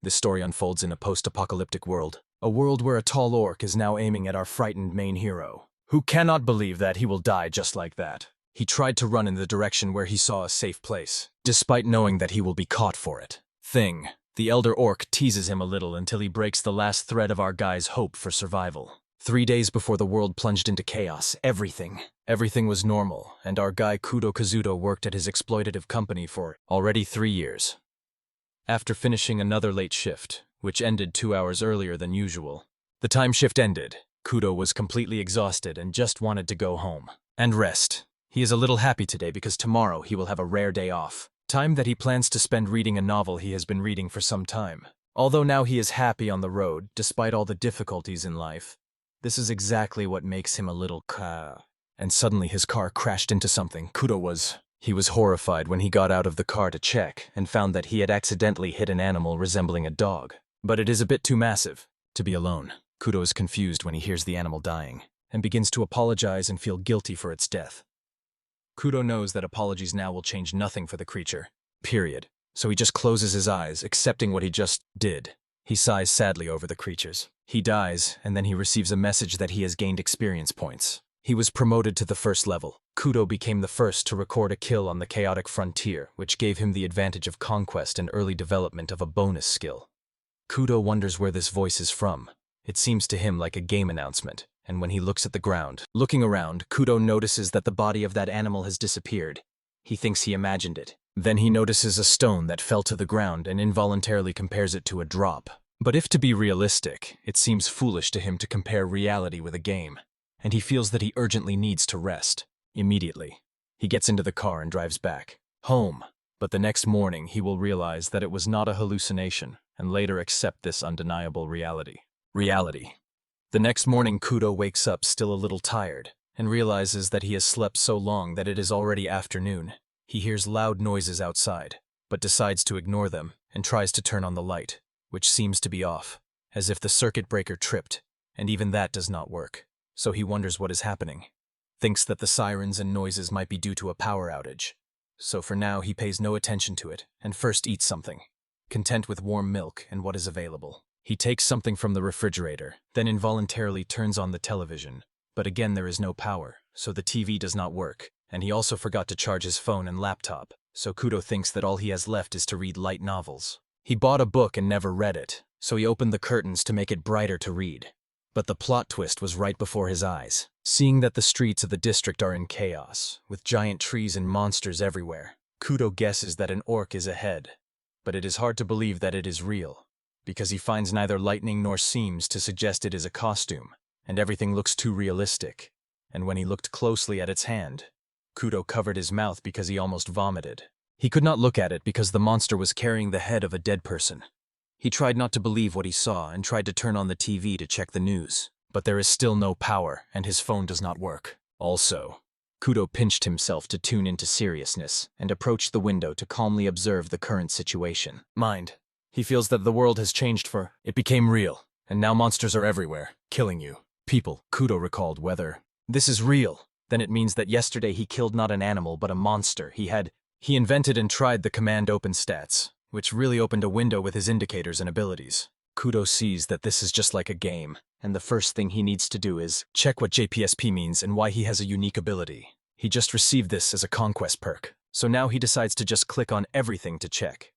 This story unfolds in a post-apocalyptic world. A world where a tall orc is now aiming at our frightened main hero, who cannot believe that he will die just like that. He tried to run in the direction where he saw a safe place, despite knowing that he will be caught for it. The elder orc teases him a little until he breaks the last thread of our guy's hope for survival. 3 days before the world plunged into chaos, everything was normal, and our guy Kudo Kazuto worked at his exploitative company for already 3 years. After finishing another late shift, which ended 2 hours earlier than usual, the time shift ended. Kudo was completely exhausted and just wanted to go home and rest. He is a little happy today because tomorrow he will have a rare day off, time that he plans to spend reading a novel he has been reading for some time. Although now he is happy on the road, despite all the difficulties in life, this is exactly what makes him a little And suddenly his car crashed into something. He was horrified when he got out of the car to check and found that he had accidentally hit an animal resembling a dog. But it is a bit too massive to be alone. Kudo is confused when he hears the animal dying and begins to apologize and feel guilty for its death. Kudo knows that apologies now will change nothing for the creature, period. So he just closes his eyes, accepting what he just did. He sighs sadly over the creatures. He dies, and then he receives a message that he has gained experience points. He was promoted to the first level. Kudo became the first to record a kill on the chaotic frontier, which gave him the advantage of conquest and early development of a bonus skill. Kudo wonders where this voice is from. It seems to him like a game announcement, and when he looks at the ground, looking around, Kudo notices that the body of that animal has disappeared. He thinks he imagined it. Then he notices a stone that fell to the ground and involuntarily compares it to a drop. But if to be realistic, it seems foolish to him to compare reality with a game, and he feels that he urgently needs to rest. Immediately, he gets into the car and drives back home. But the next morning, he will realize that it was not a hallucination, and later accept this undeniable reality. The next morning, Kudo wakes up still a little tired, and realizes that he has slept so long that it is already afternoon. He hears loud noises outside, but decides to ignore them and tries to turn on the light, which seems to be off, as if the circuit breaker tripped, and even that does not work. So he wonders what is happening. Thinks that the sirens and noises might be due to a power outage. So for now he pays no attention to it and first eats something, content with warm milk and what is available. He takes something from the refrigerator, then involuntarily turns on the television. But again there is no power, so the TV does not work, and he also forgot to charge his phone and laptop, so Kudo thinks that all he has left is to read light novels. He bought a book and never read it, so he opened the curtains to make it brighter to read. But the plot twist was right before his eyes. Seeing that the streets of the district are in chaos, with giant trees and monsters everywhere, Kudo guesses that an orc is ahead. But it is hard to believe that it is real, because he finds neither lightning nor seams to suggest it is a costume, and everything looks too realistic. And when he looked closely at its hand, Kudo covered his mouth because he almost vomited. He could not look at it because the monster was carrying the head of a dead person. He tried not to believe what he saw and tried to turn on the TV to check the news, but there is still no power and his phone does not work. Also, Kudo pinched himself to tune into seriousness and approached the window to calmly observe the current situation. He feels that the world has changed it became real, and now monsters are everywhere, killing you. People, Kudo recalled whether this is real, then it means that yesterday he killed not an animal but a monster. He invented and tried the command open stats, which really opened a window with his indicators and abilities. Kudo sees that this is just like a game, and the first thing he needs to do is check what JPSP means and why he has a unique ability. He just received this as a conquest perk, so now he decides to just click on everything to check.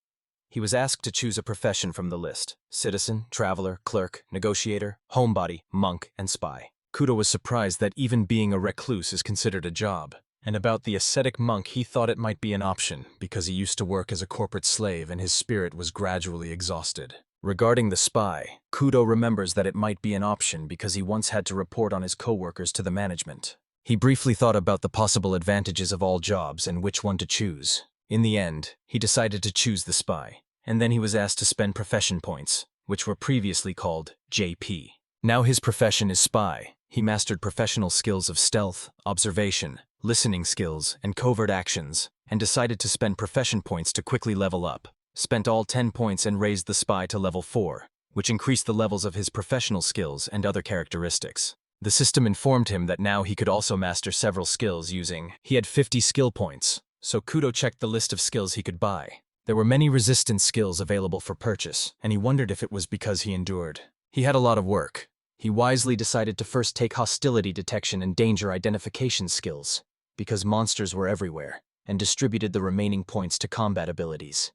He was asked to choose a profession from the list: citizen, traveler, clerk, negotiator, homebody, monk, and spy. Kudo was surprised that even being a recluse is considered a job. And about the ascetic monk, he thought it might be an option because he used to work as a corporate slave and his spirit was gradually exhausted. Regarding the spy, Kudo remembers that it might be an option because he once had to report on his coworkers to the management. He briefly thought about the possible advantages of all jobs and which one to choose. In the end, he decided to choose the spy, and then he was asked to spend profession points, which were previously called JP. Now his profession is spy. He mastered professional skills of stealth, observation, listening skills, and covert actions, and decided to spend profession points to quickly level up. Spent all 10 points and raised the spy to level 4, which increased the levels of his professional skills and other characteristics. The system informed him that now he could also master several skills using. He had 50 skill points, so Kudo checked the list of skills he could buy. There were many resistance skills available for purchase, and he wondered if it was because he endured. He had a lot of work. He wisely decided to first take hostility detection and danger identification skills, because monsters were everywhere, and distributed the remaining points to combat abilities.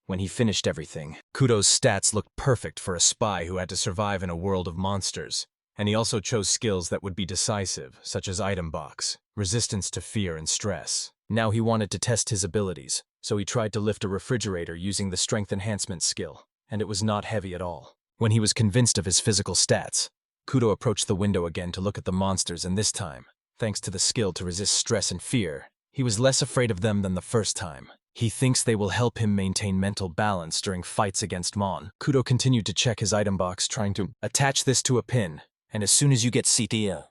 When he finished everything, Kudo's stats looked perfect for a spy who had to survive in a world of monsters, and he also chose skills that would be decisive, such as item box, resistance to fear and stress. Now he wanted to test his abilities, so he tried to lift a refrigerator using the strength enhancement skill, and it was not heavy at all. When he was convinced of his physical stats, Kudo approached the window again to look at the monsters, and this time, thanks to the skill to resist stress and fear, he was less afraid of them than the first time. He thinks they will help him maintain mental balance during fights against Mon. Kudo continued to check his item box, trying to attach this to a pin, and as soon as you get CTA,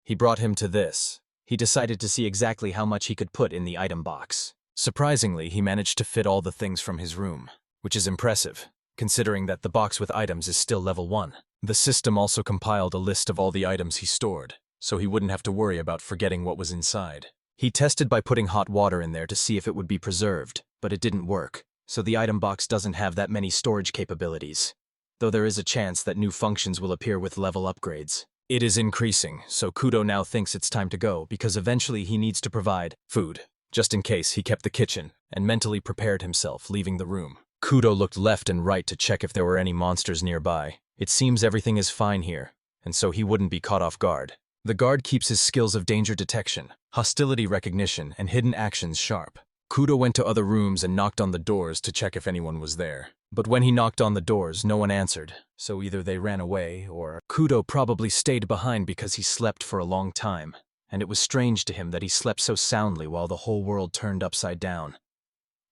he brought him to this. He decided to see exactly how much he could put in the item box. Surprisingly, he managed to fit all the things from his room, which is impressive, considering that the box with items is still level 1. The system also compiled a list of all the items he stored, so he wouldn't have to worry about forgetting what was inside. He tested by putting hot water in there to see if it would be preserved, but it didn't work, so the item box doesn't have that many storage capabilities, though there is a chance that new functions will appear with level upgrades. It is increasing, so Kudo now thinks it's time to go because eventually he needs to provide food. Just in case, he kept the kitchen and mentally prepared himself, leaving the room. Kudo looked left and right to check if there were any monsters nearby. It seems everything is fine here, and so he wouldn't be caught off guard. The guard keeps his skills of danger detection, hostility recognition, and hidden actions sharp. Kudo went to other rooms and knocked on the doors to check if anyone was there. But when he knocked on the doors, no one answered, so either they ran away or Kudo probably stayed behind because he slept for a long time, and it was strange to him that he slept so soundly while the whole world turned upside down.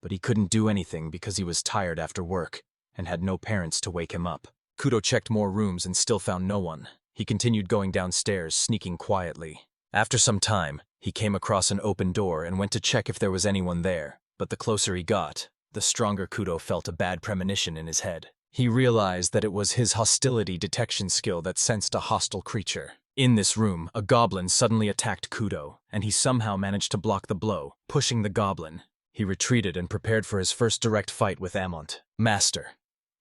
But he couldn't do anything because he was tired after work and had no parents to wake him up. Kudo checked more rooms and still found no one. He continued going downstairs, sneaking quietly. After some time, he came across an open door and went to check if there was anyone there, but the closer he got, the stronger Kudo felt a bad premonition in his head. He realized that it was his hostility detection skill that sensed a hostile creature. In this room, a goblin suddenly attacked Kudo, and he somehow managed to block the blow, pushing the goblin. He retreated and prepared for his first direct fight with Amont, Master.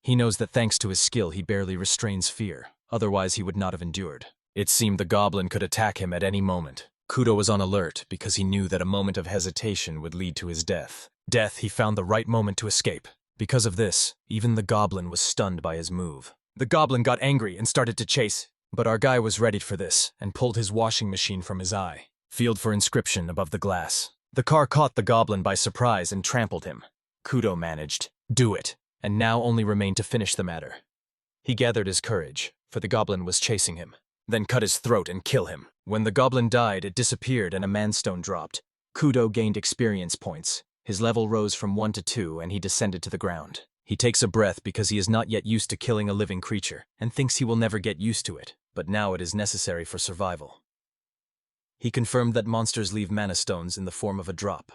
He knows that thanks to his skill he barely restrains fear, otherwise he would not have endured. It seemed the goblin could attack him at any moment. Kudo was on alert because he knew that a moment of hesitation would lead to his death. He found the right moment to escape. Because of this, even the goblin was stunned by his move. The goblin got angry and started to chase, but our guy was ready for this and pulled his washing machine from his eye. Field for inscription above the glass. The car caught the goblin by surprise and trampled him. Kudo managed. Do it. And now only remained to finish the matter. He gathered his courage, for the goblin was chasing him, then cut his throat and kill him. When the goblin died, it disappeared and a manstone dropped. Kudo gained experience points. His level rose from 1 to 2 and he descended to the ground. He takes a breath because he is not yet used to killing a living creature and thinks he will never get used to it, but now it is necessary for survival. He confirmed that monsters leave mana stones in the form of a drop,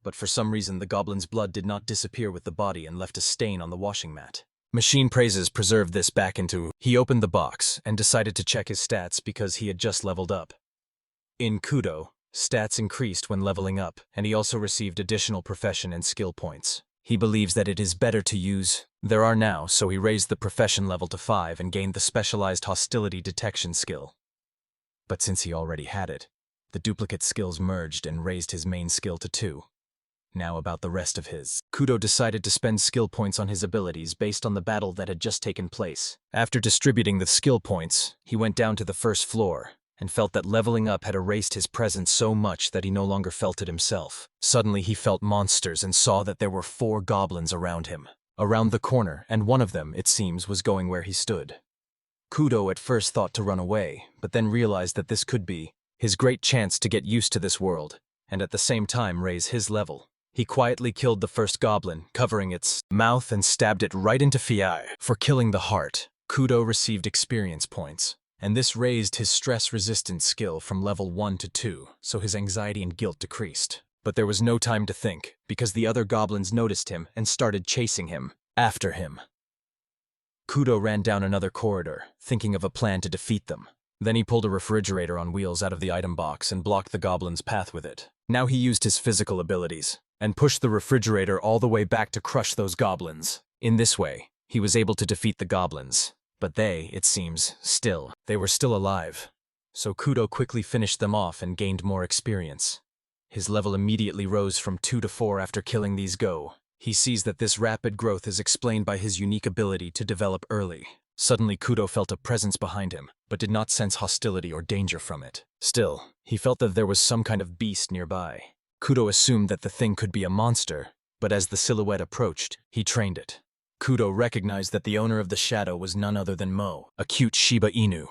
but for some reason the goblin's blood did not disappear with the body and left a stain on the washing mat. Machine praises preserved this back into. He opened the box and decided to check his stats because he had just leveled up. In Kudo, stats increased when leveling up, and he also received additional profession and skill points. He believes that it is better to use. There are now, so he raised the profession level to 5 and gained the specialized hostility detection skill. But since he already had it, the duplicate skills merged and raised his main skill to 2. Now about the rest of his. Kudo decided to spend skill points on his abilities based on the battle that had just taken place. After distributing the skill points, he went down to the first floor and felt that leveling up had erased his presence so much that he no longer felt it himself. Suddenly he felt monsters and saw that there were 4 goblins around him, around the corner, and one of them, it seems, was going where he stood. Kudo at first thought to run away, but then realized that this could be his great chance to get used to this world and at the same time raise his level. He quietly killed the first goblin, covering its mouth and stabbed it right into Fiai. For killing the heart, Kudo received experience points, and this raised his stress-resistant skill from level 1 to 2, so his anxiety and guilt decreased. But there was no time to think, because the other goblins noticed him and started chasing him. After him. Kudo ran down another corridor, thinking of a plan to defeat them. Then he pulled a refrigerator on wheels out of the item box and blocked the goblin's path with it. Now he used his physical abilities. and pushed the refrigerator all the way back to crush those goblins. In this way, he was able to defeat the goblins. But they, it seems, they were still alive. So Kudo quickly finished them off and gained more experience. His level immediately rose from 2 to 4 after killing these go. He sees that this rapid growth is explained by his unique ability to develop early. Suddenly Kudo felt a presence behind him, but did not sense hostility or danger from it. Still, he felt that there was some kind of beast nearby. Kudo assumed that the thing could be a monster, but as the silhouette approached, he trained it. Kudo recognized that the owner of the shadow was none other than Mo, a cute Shiba Inu.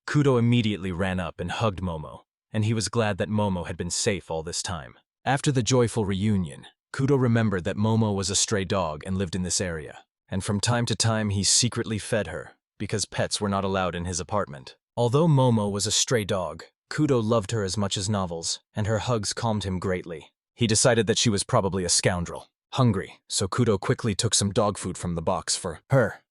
Kudo immediately ran up and hugged Momo, and he was glad that Momo had been safe all this time. After the joyful reunion, Kudo remembered that Momo was a stray dog and lived in this area, and from time to time he secretly fed her, because pets were not allowed in his apartment. Although Momo was a stray dog, Kudo loved her as much as novels, and her hugs calmed him greatly. He decided that she was probably a scoundrel. Hungry, so Kudo quickly took some dog food from the box for her.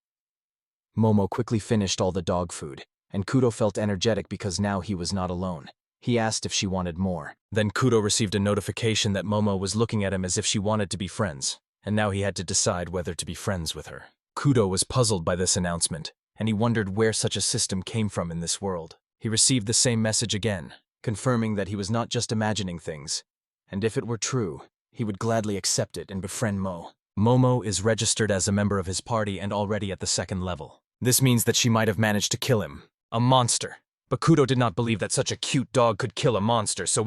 Momo quickly finished all the dog food, and Kudo felt energetic because now he was not alone. He asked if she wanted more. Then Kudo received a notification that Momo was looking at him as if she wanted to be friends, and now he had to decide whether to be friends with her. Kudo was puzzled by this announcement, and he wondered where such a system came from in this world. He received the same message again, confirming that he was not just imagining things, and if it were true, he would gladly accept it and befriend Mo. Momo is registered as a member of his party and already at the 2nd level. This means that she might have managed to kill him. A monster. But Kudo did not believe that such a cute dog could kill a monster, so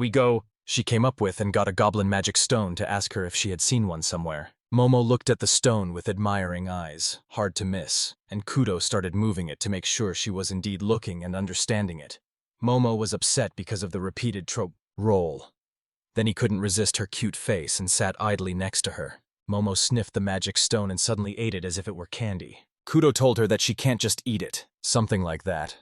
she came up with and got a goblin magic stone to ask her if she had seen one somewhere. Momo looked at the stone with admiring eyes, hard to miss, and Kudo started moving it to make sure she was indeed looking and understanding it. Momo was upset because of the repeated roll. Then he couldn't resist her cute face and sat idly next to her. Momo sniffed the magic stone and suddenly ate it as if it were candy. Kudo told her that she can't just eat it, something like that.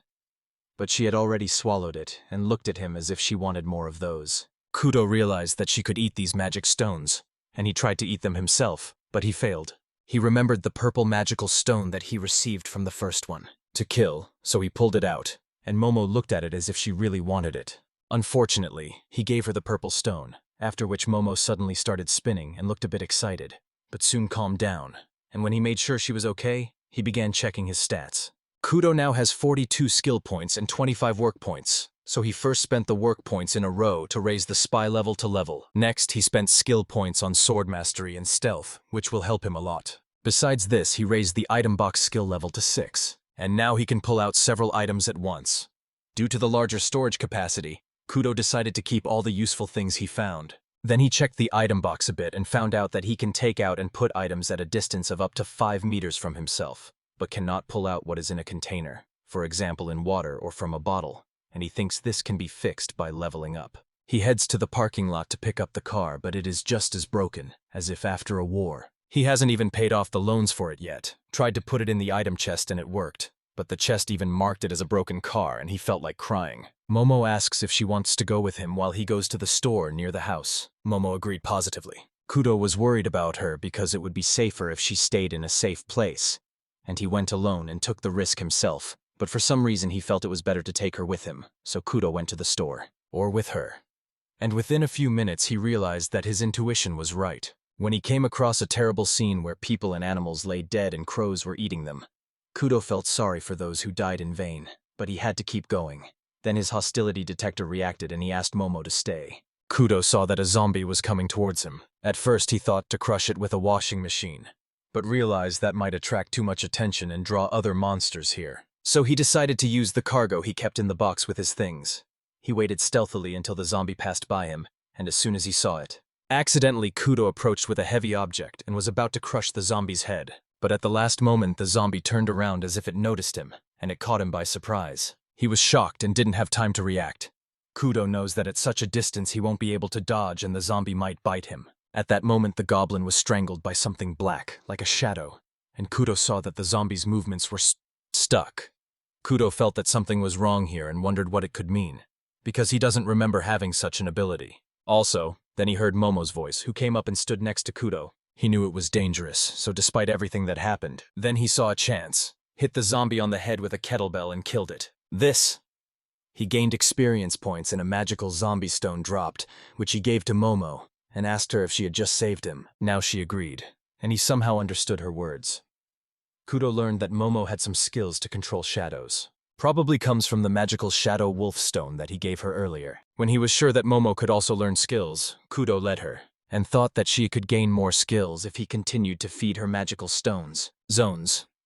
But she had already swallowed it and looked at him as if she wanted more of those. Kudo realized that she could eat these magic stones, and he tried to eat them himself, but he failed. He remembered the purple magical stone that he received from the first one to kill, so he pulled it out, and Momo looked at it as if she really wanted it. Unfortunately, he gave her the purple stone, after which Momo suddenly started spinning and looked a bit excited, but soon calmed down, and when he made sure she was okay, he began checking his stats. Kudo now has 42 skill points and 25 work points, so he first spent the work points in a row to raise the spy level to level. Next, he spent skill points on sword mastery and stealth, which will help him a lot. Besides this, he raised the item box skill level to 6, and now he can pull out several items at once. Due to the larger storage capacity, Kudo decided to keep all the useful things he found. Then he checked the item box a bit and found out that he can take out and put items at a distance of up to 5 meters from himself, but cannot pull out what is in a container, for example in water or from a bottle, and he thinks this can be fixed by leveling up. He heads to the parking lot to pick up the car, but it is just as broken, as if after a war. He hasn't even paid off the loans for it yet. Tried to put it in the item chest and it worked, but the chest even marked it as a broken car and he felt like crying. Momo asks if she wants to go with him while he goes to the store near the house. Momo agreed positively. Kudo was worried about her because it would be safer if she stayed in a safe place, and he went alone and took the risk himself, but for some reason he felt it was better to take her with him, so Kudo went to the store. Or with her. And within a few minutes he realized that his intuition was right. When he came across a terrible scene where people and animals lay dead and crows were eating them, Kudo felt sorry for those who died in vain, but he had to keep going. Then his hostility detector reacted and he asked Momo to stay. Kudo saw that a zombie was coming towards him. At first he thought to crush it with a washing machine, but realized that might attract too much attention and draw other monsters here. So he decided to use the cargo he kept in the box with his things. He waited stealthily until the zombie passed by him, and as soon as he saw it, accidentally Kudo approached with a heavy object and was about to crush the zombie's head. But at the last moment the zombie turned around as if it noticed him, and it caught him by surprise. He was shocked and didn't have time to react. Kudo knows that at such a distance he won't be able to dodge and the zombie might bite him. At that moment the goblin was strangled by something black, like a shadow, and Kudo saw that the zombie's movements were stuck. Kudo felt that something was wrong here and wondered what it could mean, because he doesn't remember having such an ability. Also, then he heard Momo's voice, who came up and stood next to Kudo. He knew it was dangerous, so despite everything that happened, then he saw a chance. Hit the zombie on the head with a kettlebell and killed it. He gained experience points and a magical zombie stone dropped, which he gave to Momo, and asked her if she had just saved him. Now she agreed, and he somehow understood her words. Kudo learned that Momo had some skills to control shadows. Probably comes from the magical shadow wolf stone that he gave her earlier. When he was sure that Momo could also learn skills, Kudo led her, and thought that she could gain more skills if he continued to feed her magical zones.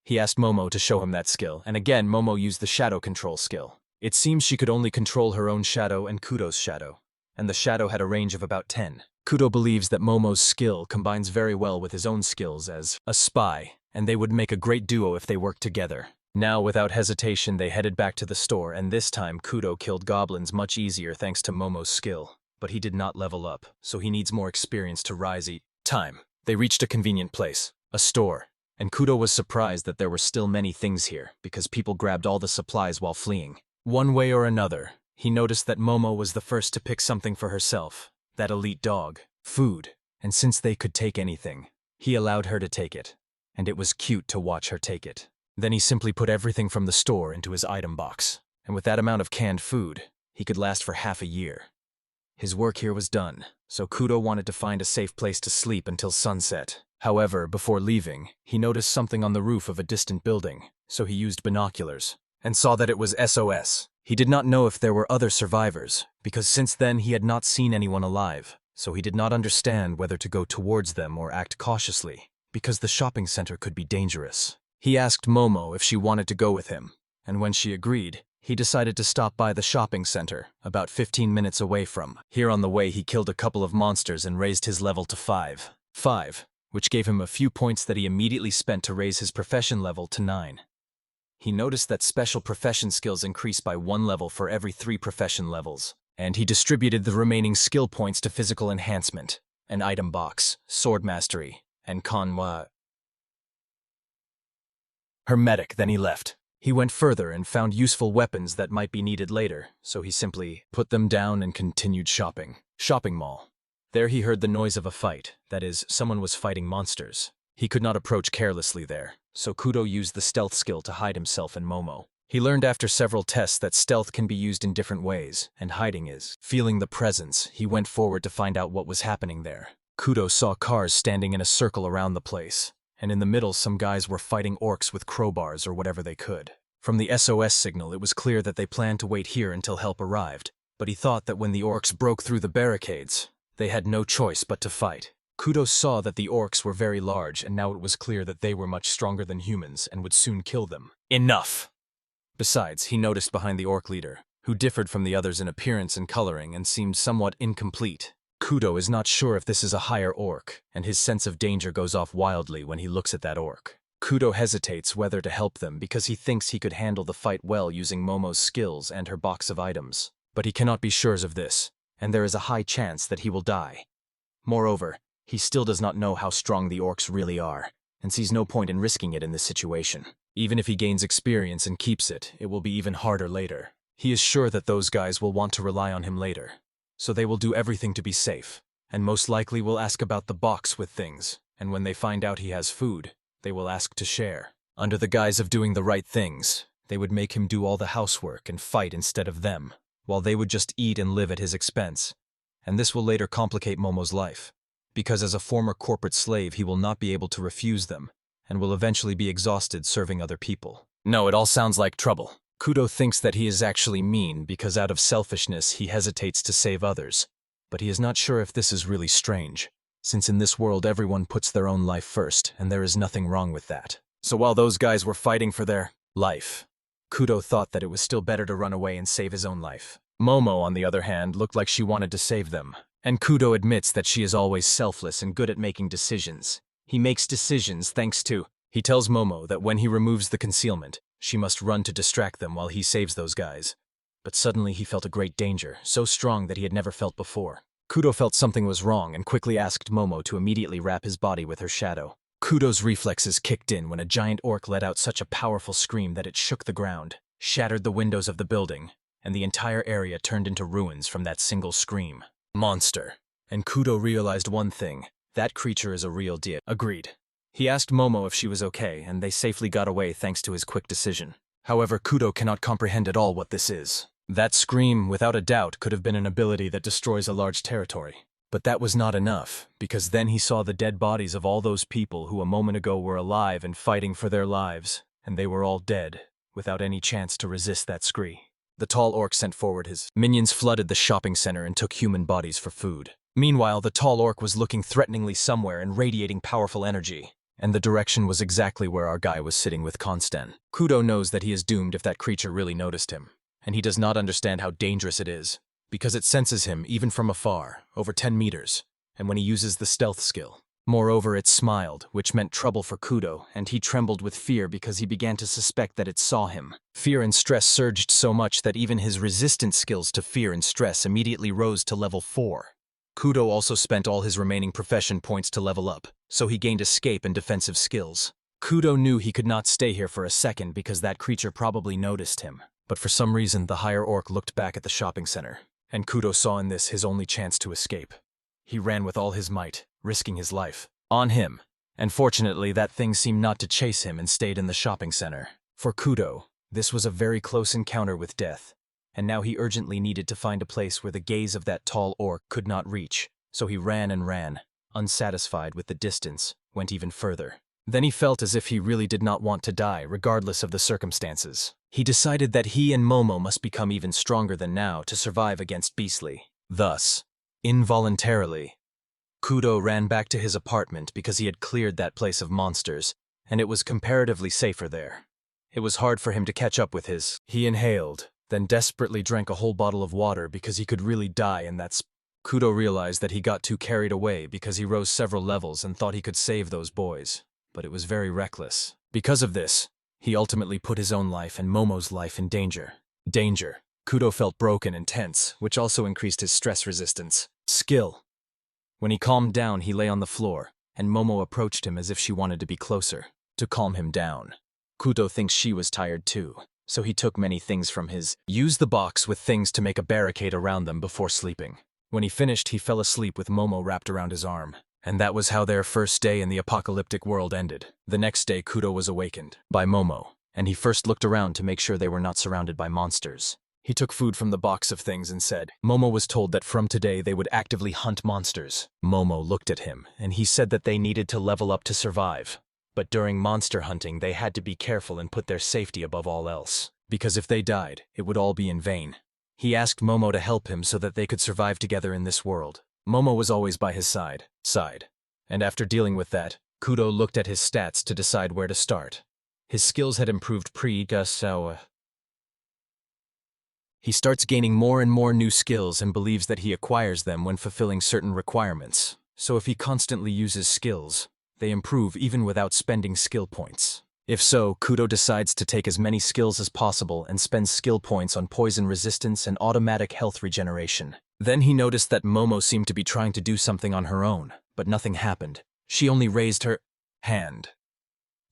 He asked Momo to show him that skill, and again Momo used the shadow control skill. It seems she could only control her own shadow and Kudo's shadow, and the shadow had a range of about 10. Kudo believes that Momo's skill combines very well with his own skills as a spy, and they would make a great duo if they worked together. Now, without hesitation, they headed back to the store, and this time Kudo killed goblins much easier thanks to Momo's skill. But he did not level up, so he needs more experience to rise each time. They reached a convenient place, a store, and Kudo was surprised that there were still many things here, because people grabbed all the supplies while fleeing. One way or another, he noticed that Momo was the first to pick something for herself, that elite dog, food, and since they could take anything, he allowed her to take it, and it was cute to watch her take it. Then he simply put everything from the store into his item box, and with that amount of canned food, he could last for half a year. His work here was done, so Kudo wanted to find a safe place to sleep until sunset. However, before leaving, he noticed something on the roof of a distant building, so he used binoculars, and saw that it was SOS. He did not know if there were other survivors, because since then he had not seen anyone alive, so he did not understand whether to go towards them or act cautiously, because the shopping center could be dangerous. He asked Momo if she wanted to go with him, and when she agreed, he decided to stop by the shopping center, about 15 minutes away from. Here on the way he killed a couple of monsters and raised his level to 5, which gave him a few points that he immediately spent to raise his profession level to 9. He noticed that special profession skills increase by 1 level for every 3 profession levels, and he distributed the remaining skill points to physical enhancement, an item box, sword mastery, and Manhwa. Hermetic, then he left. He went further and found useful weapons that might be needed later, so he simply put them down and continued shopping. Shopping mall. There he heard the noise of a fight, that is, someone was fighting monsters. He could not approach carelessly there, so Kudo used the stealth skill to hide himself and Momo. He learned after several tests that stealth can be used in different ways, and hiding is. Feeling the presence, he went forward to find out what was happening there. Kudo saw cars standing in a circle around the place, and in the middle some guys were fighting orcs with crowbars or whatever they could. From the SOS signal, it was clear that they planned to wait here until help arrived, but he thought that when the orcs broke through the barricades, they had no choice but to fight. Kudo saw that the orcs were very large, and now it was clear that they were much stronger than humans and would soon kill them. Enough! Besides, he noticed behind the orc leader, who differed from the others in appearance and coloring and seemed somewhat incomplete. Kudo is not sure if this is a higher orc, and his sense of danger goes off wildly when he looks at that orc. Kudo hesitates whether to help them because he thinks he could handle the fight well using Momo's skills and her box of items. But he cannot be sure of this, and there is a high chance that he will die. Moreover, he still does not know how strong the orcs really are, and sees no point in risking it in this situation. Even if he gains experience and keeps it, it will be even harder later. He is sure that those guys will want to rely on him later, so they will do everything to be safe, and most likely will ask about the box with things, and when they find out he has food, they will ask to share. Under the guise of doing the right things, they would make him do all the housework and fight instead of them, while they would just eat and live at his expense. And this will later complicate Momo's life, because as a former corporate slave he will not be able to refuse them, and will eventually be exhausted serving other people. No, it all sounds like trouble. Kudo thinks that he is actually mean because out of selfishness he hesitates to save others, but he is not sure if this is really strange, since in this world everyone puts their own life first, and there is nothing wrong with that. So while those guys were fighting for their life, Kudo thought that it was still better to run away and save his own life. Momo, on the other hand, looked like she wanted to save them, and Kudo admits that she is always selfless and good at making decisions. He makes decisions thanks to. He tells Momo that when he removes the concealment, she must run to distract them while he saves those guys. But suddenly he felt a great danger, so strong that he had never felt before. Kudo felt something was wrong and quickly asked Momo to immediately wrap his body with her shadow. Kudo's reflexes kicked in when a giant orc let out such a powerful scream that it shook the ground, shattered the windows of the building, and the entire area turned into ruins from that single scream. Monster. And Kudo realized one thing. That creature is a real deal. Agreed. He asked Momo if she was okay, and they safely got away thanks to his quick decision. However, Kudo cannot comprehend at all what this is. That scream, without a doubt, could have been an ability that destroys a large territory. But that was not enough, because then he saw the dead bodies of all those people who a moment ago were alive and fighting for their lives, and they were all dead, without any chance to resist that scree. The tall orc sent forward his minions, flooded the shopping center and took human bodies for food. Meanwhile, the tall orc was looking threateningly somewhere and radiating powerful energy, and the direction was exactly where our guy was sitting with Constan. Kudo knows that he is doomed if that creature really noticed him, and he does not understand how dangerous it is, because it senses him even from afar, over 10 meters, and when he uses the stealth skill. Moreover, it smiled, which meant trouble for Kudo, and he trembled with fear because he began to suspect that it saw him. Fear and stress surged so much that even his resistance skills to fear and stress immediately rose to level 4. Kudo also spent all his remaining profession points to level up, so he gained escape and defensive skills. Kudo knew he could not stay here for a second because that creature probably noticed him, but for some reason the higher orc looked back at the shopping center, and Kudo saw in this his only chance to escape. He ran with all his might, risking his life. On him. And fortunately, that thing seemed not to chase him and stayed in the shopping center. For Kudo, this was a very close encounter with death, and now he urgently needed to find a place where the gaze of that tall orc could not reach, so he ran and ran, unsatisfied with the distance, went even further. Then he felt as if he really did not want to die, regardless of the circumstances. He decided that he and Momo must become even stronger than now to survive against Beastly. Thus, involuntarily, Kudo ran back to his apartment because he had cleared that place of monsters, and it was comparatively safer there. It was hard for him to catch up with his. He inhaled, then desperately drank a whole bottle of water because he could really die in that Kudo realized that he got too carried away because he rose several levels and thought he could save those boys, but it was very reckless. Because of this, he ultimately put his own life and Momo's life in danger. Kudo felt broken and tense, which also increased his stress resistance. Skill. When he calmed down, he lay on the floor, and Momo approached him as if she wanted to be closer, to calm him down. Kudo thinks she was tired too, so he took many things from his. Used the box with things to make a barricade around them before sleeping. When he finished, he fell asleep with Momo wrapped around his arm. And that was how their first day in the apocalyptic world ended. The next day, Kudo was awakened by Momo, and he first looked around to make sure they were not surrounded by monsters. He took food from the box of things and said, Momo was told that from today they would actively hunt monsters. Momo looked at him, and he said that they needed to level up to survive. But during monster hunting, they had to be careful and put their safety above all else, because if they died, it would all be in vain. He asked Momo to help him so that they could survive together in this world. Momo was always by his side. And after dealing with that, Kudo looked at his stats to decide where to start. His skills had improved He starts gaining more and more new skills and believes that he acquires them when fulfilling certain requirements. So if he constantly uses skills, they improve even without spending skill points. If so, Kudo decides to take as many skills as possible and spends skill points on poison resistance and automatic health regeneration. Then he noticed that Momo seemed to be trying to do something on her own, but nothing happened. She only raised her hand.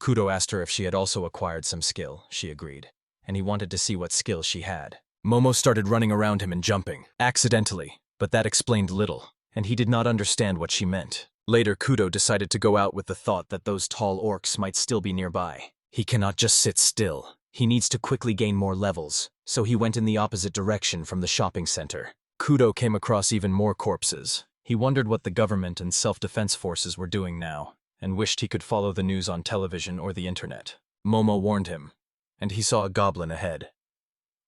Kudo asked her if she had also acquired some skill. She agreed, and he wanted to see what skill she had. Momo started running around him and jumping, accidentally, but that explained little, and he did not understand what she meant. Later, Kudo decided to go out with the thought that those tall orcs might still be nearby. He cannot just sit still. He needs to quickly gain more levels, so he went in the opposite direction from the shopping center. Kudo came across even more corpses. He wondered what the government and self-defense forces were doing now, and wished he could follow the news on television or the internet. Momo warned him, and he saw a goblin ahead.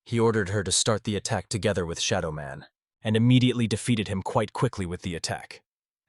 He ordered her to start the attack together with Shadow Man, and immediately defeated him quite quickly with the attack.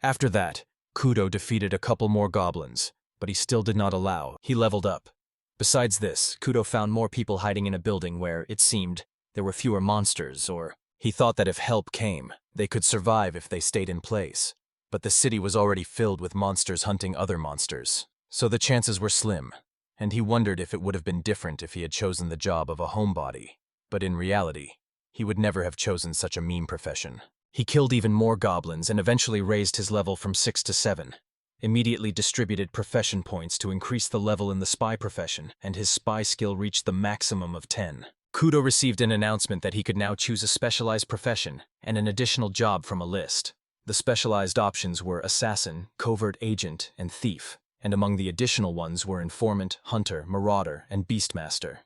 After that, Kudo defeated a couple more goblins, but he still did not allow. He leveled up. Besides this, Kudo found more people hiding in a building where, it seemed, there were fewer monsters, or he thought that if help came, they could survive if they stayed in place. But the city was already filled with monsters hunting other monsters, so the chances were slim, and he wondered if it would have been different if he had chosen the job of a homebody. But in reality, he would never have chosen such a mean profession. He killed even more goblins and eventually raised his level from 6 to 7. Immediately distributed profession points to increase the level in the spy profession, and his spy skill reached the maximum of 10. Kudo received an announcement that he could now choose a specialized profession and an additional job from a list. The specialized options were assassin, covert agent, and thief, and among the additional ones were informant, hunter, marauder, and beastmaster.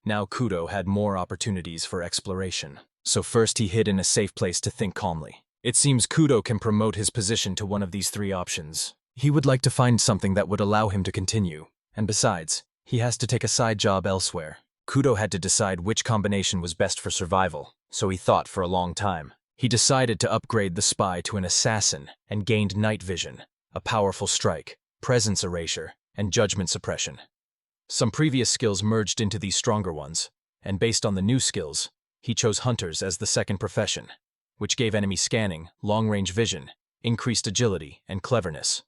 Now Kudo had more opportunities for exploration. So first he hid in a safe place to think calmly. It seems Kudo can promote his position to one of these three options. He would like to find something that would allow him to continue, and besides, he has to take a side job elsewhere. Kudo had to decide which combination was best for survival, so he thought for a long time. He decided to upgrade the spy to an assassin and gained night vision, a powerful strike, presence erasure, and judgment suppression. Some previous skills merged into these stronger ones, and based on the new skills, he chose hunters as the second profession, which gave enemy scanning, long-range vision, increased agility, and cleverness.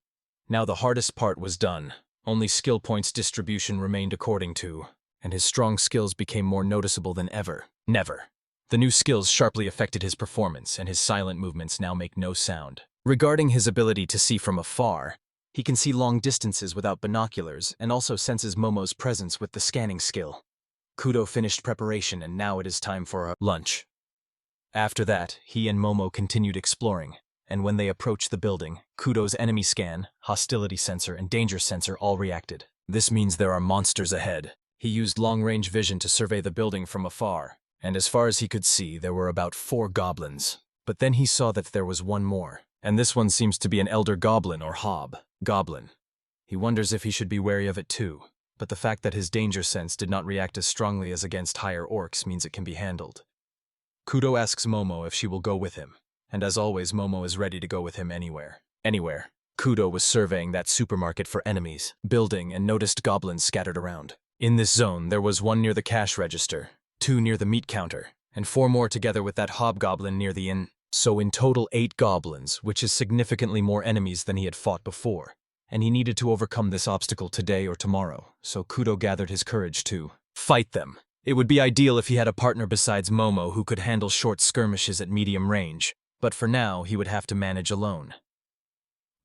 Now the hardest part was done. Only skill points distribution remained according to, and his strong skills became more noticeable than ever. Never. The new skills sharply affected his performance, and his silent movements now make no sound. Regarding his ability to see from afar, he can see long distances without binoculars and also senses Momo's presence with the scanning skill. Kudo finished preparation and now it is time for a lunch. After that, he and Momo continued exploring, and when they approached the building, Kudo's enemy scan, hostility sensor, and danger sensor all reacted. This means there are monsters ahead. He used long-range vision to survey the building from afar, and as far as he could see, there were about 4 goblins. But then he saw that there was one more, and this one seems to be an elder goblin or hobgoblin. He wonders if he should be wary of it too, but the fact that his danger sense did not react as strongly as against higher orcs means it can be handled. Kudo asks Momo if she will go with him, and as always Momo is ready to go with him anywhere. Kudo was surveying that supermarket for enemies, building, and noticed goblins scattered around. In this zone, there was 1 near the cash register, 2 near the meat counter, and 4 more together with that hobgoblin near the inn. So in total 8 goblins, which is significantly more enemies than he had fought before, and he needed to overcome this obstacle today or tomorrow, so Kudo gathered his courage to fight them. It would be ideal if he had a partner besides Momo who could handle short skirmishes at medium range, but for now he would have to manage alone.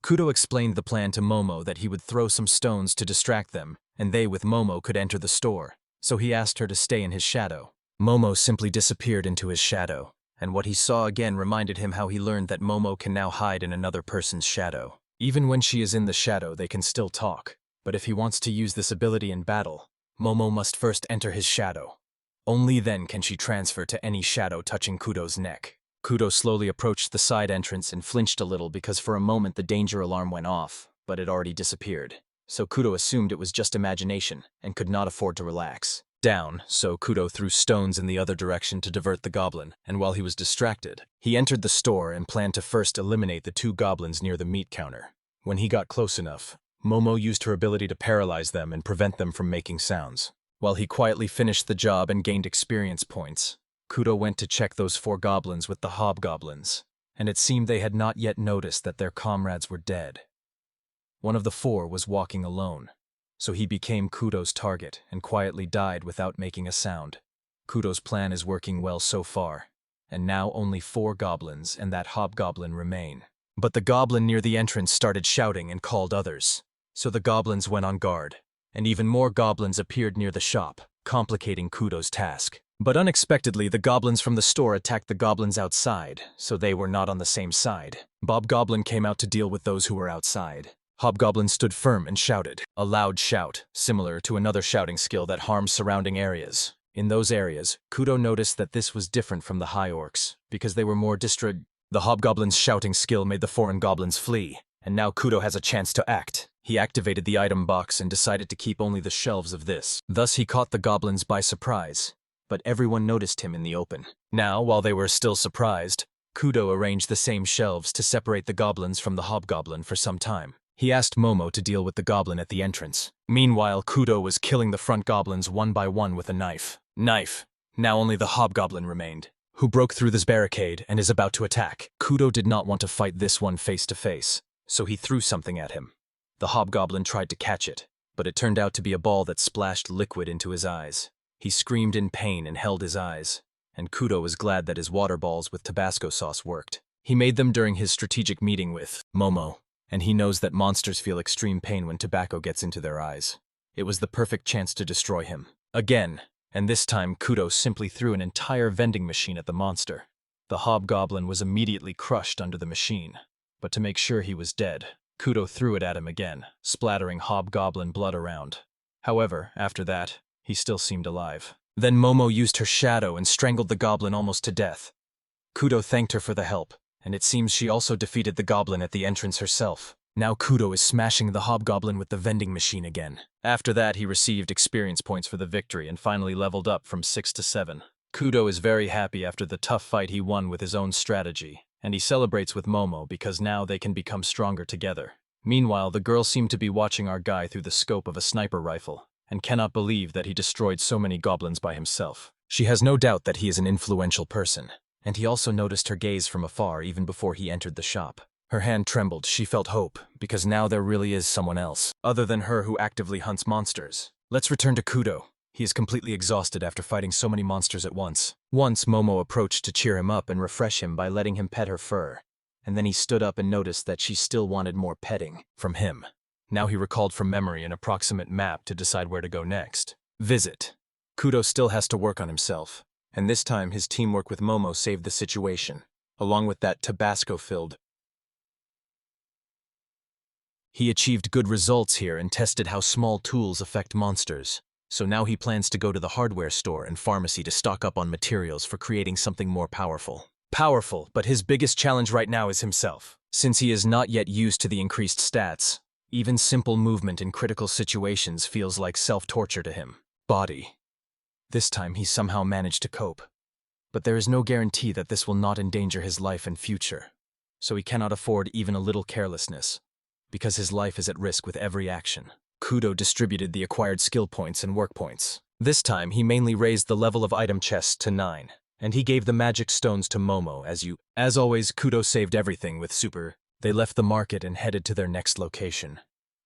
Kudo explained the plan to Momo that he would throw some stones to distract them, and they with Momo could enter the store, so he asked her to stay in his shadow. Momo simply disappeared into his shadow, and what he saw again reminded him how he learned that Momo can now hide in another person's shadow. Even when she is in the shadow, they can still talk, but if he wants to use this ability in battle, Momo must first enter his shadow. Only then can she transfer to any shadow touching Kudo's neck. Kudo slowly approached the side entrance and flinched a little because for a moment the danger alarm went off, but it already disappeared. So Kudo assumed it was just imagination and could not afford to relax. So Kudo threw stones in the other direction to divert the goblin, and while he was distracted, he entered the store and planned to first eliminate the 2 goblins near the meat counter. When he got close enough, Momo used her ability to paralyze them and prevent them from making sounds. While he quietly finished the job and gained experience points, Kudo went to check those 4 goblins with the hobgoblins, and it seemed they had not yet noticed that their comrades were dead. One of the 4 was walking alone, so he became Kudo's target and quietly died without making a sound. Kudo's plan is working well so far, and now only 4 goblins and that hobgoblin remain. But the goblin near the entrance started shouting and called others, so the goblins went on guard, and even more goblins appeared near the shop, complicating Kudo's task. But unexpectedly, the goblins from the store attacked the goblins outside, so they were not on the same side. Bob Goblin came out to deal with those who were outside. Hobgoblin stood firm and shouted, a loud shout, similar to another shouting skill that harms surrounding areas. In those areas, Kudo noticed that this was different from the high orcs, because they were more The hobgoblin's shouting skill made the foreign goblins flee, and now Kudo has a chance to act. He activated the item box and decided to keep only the shelves of this. Thus he caught the goblins by surprise, but everyone noticed him in the open. Now, while they were still surprised, Kudo arranged the same shelves to separate the goblins from the hobgoblin for some time. He asked Momo to deal with the goblin at the entrance. Meanwhile, Kudo was killing the front goblins one by one with a knife. Now only the hobgoblin remained, who broke through this barricade and is about to attack. Kudo did not want to fight this one face to face, so he threw something at him. The hobgoblin tried to catch it, but it turned out to be a ball that splashed liquid into his eyes. He screamed in pain and held his eyes, and Kudo was glad that his water balls with Tabasco sauce worked. He made them during his strategic meeting with Momo, and he knows that monsters feel extreme pain when tobacco gets into their eyes. It was the perfect chance to destroy him. Again, and this time Kudo simply threw an entire vending machine at the monster. The hobgoblin was immediately crushed under the machine, but to make sure he was dead, Kudo threw it at him again, splattering hobgoblin blood around. However, after that, he still seemed alive. Then Momo used her shadow and strangled the goblin almost to death. Kudo thanked her for the help, And it seems she also defeated the goblin at the entrance herself. Now Kudo is smashing the hobgoblin with the vending machine again. After that, he received experience points for the victory and finally leveled up from 6 to 7. Kudo is very happy after the tough fight he won with his own strategy, and he celebrates with Momo because now they can become stronger together. Meanwhile, the girl seemed to be watching our guy through the scope of a sniper rifle, and cannot believe that he destroyed so many goblins by himself. She has no doubt that he is an influential person, and he also noticed her gaze from afar even before he entered the shop. Her hand trembled. She felt hope, because now there really is someone else, other than her, who actively hunts monsters. Let's return to Kudo. He is completely exhausted after fighting so many monsters at once. Once, Momo approached to cheer him up and refresh him by letting him pet her fur, and then he stood up and noticed that she still wanted more petting from him. Now he recalled from memory an approximate map to decide where to go next. Visit. Kudo still has to work on himself, and this time his teamwork with Momo saved the situation, along with that Tabasco-filled. He achieved good results here and tested how small tools affect monsters. So now he plans to go to the hardware store and pharmacy to stock up on materials for creating something more powerful. Powerful, but his biggest challenge right now is himself. Since he is not yet used to the increased stats, even simple movement in critical situations feels like self-torture to him. Body. This time he somehow managed to cope. But there is no guarantee that this will not endanger his life and future. So he cannot afford even a little carelessness, because his life is at risk with every action. Kudo distributed the acquired skill points and work points. This time, he mainly raised the level of item chests to 9, and he gave the magic stones to Momo. As always, Kudo saved everything with super. They left the market and headed to their next location.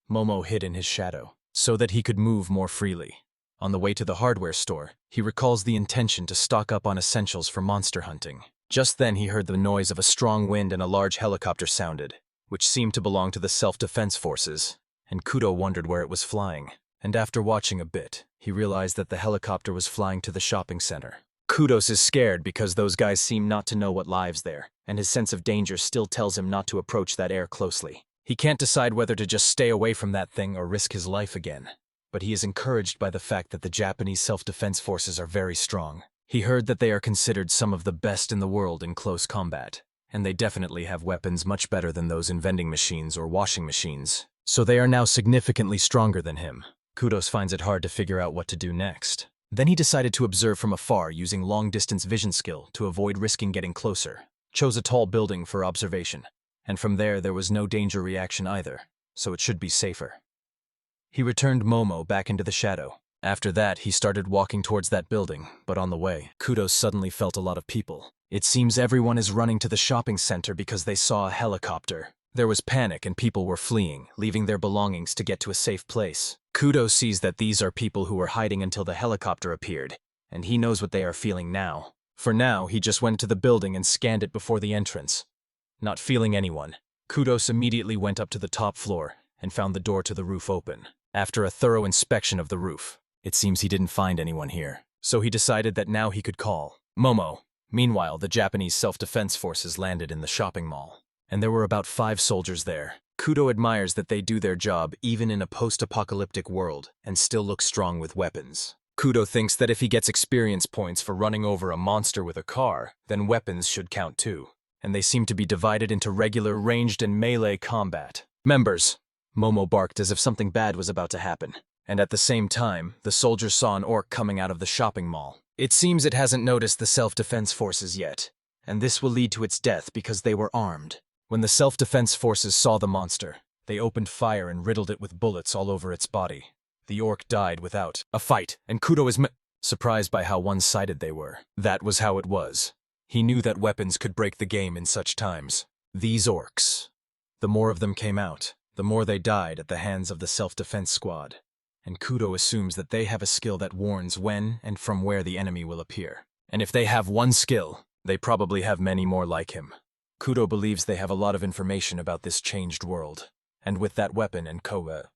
Momo hid in his shadow, so that he could move more freely. On the way to the hardware store, he recalls the intention to stock up on essentials for monster hunting. Just then, he heard the noise of a strong wind and a large helicopter sounded, which seemed to belong to the self-defense forces, and Kudo wondered where it was flying. And after watching a bit, he realized that the helicopter was flying to the shopping center. Kudos is scared because those guys seem not to know what lives there, and his sense of danger still tells him not to approach that air closely. He can't decide whether to just stay away from that thing or risk his life again, but he is encouraged by the fact that the Japanese self-defense forces are very strong. He heard that they are considered some of the best in the world in close combat, and they definitely have weapons much better than those in vending machines or washing machines. So they are now significantly stronger than him. Kudos finds it hard to figure out what to do next. Then he decided to observe from afar using long-distance vision skill to avoid risking getting closer. Chose a tall building for observation, and from there was no danger reaction either, so it should be safer. He returned Momo back into the shadow. After that, he started walking towards that building, but on the way, Kudos suddenly felt a lot of people. It seems everyone is running to the shopping center because they saw a helicopter. There was panic and people were fleeing, leaving their belongings to get to a safe place. Kudo sees that these are people who were hiding until the helicopter appeared, and he knows what they are feeling now. For now, he just went to the building and scanned it before the entrance. Not feeling anyone, Kudos immediately went up to the top floor and found the door to the roof open. After a thorough inspection of the roof, it seems he didn't find anyone here, so he decided that now he could call Momo. Meanwhile, the Japanese self-defense forces landed in the shopping mall, and there were about 5 soldiers there. Kudo admires that they do their job even in a post-apocalyptic world and still look strong with weapons. Kudo thinks that if he gets experience points for running over a monster with a car, then weapons should count too, and they seem to be divided into regular, ranged, and melee combat. Members! Momo barked as if something bad was about to happen, and at the same time, the soldiers saw an orc coming out of the shopping mall. It seems it hasn't noticed the self-defense forces yet, and this will lead to its death because they were armed. When the self-defense forces saw the monster, they opened fire and riddled it with bullets all over its body. The orc died without a fight, and Kudo is surprised by how one-sided they were. That was how it was. He knew that weapons could break the game in such times. These orcs. The more of them came out, the more they died at the hands of the self-defense squad. And Kudo assumes that they have a skill that warns when and from where the enemy will appear. And if they have one skill, they probably have many more like him. Kudo believes they have a lot of information about this changed world, and with that weapon and Koga,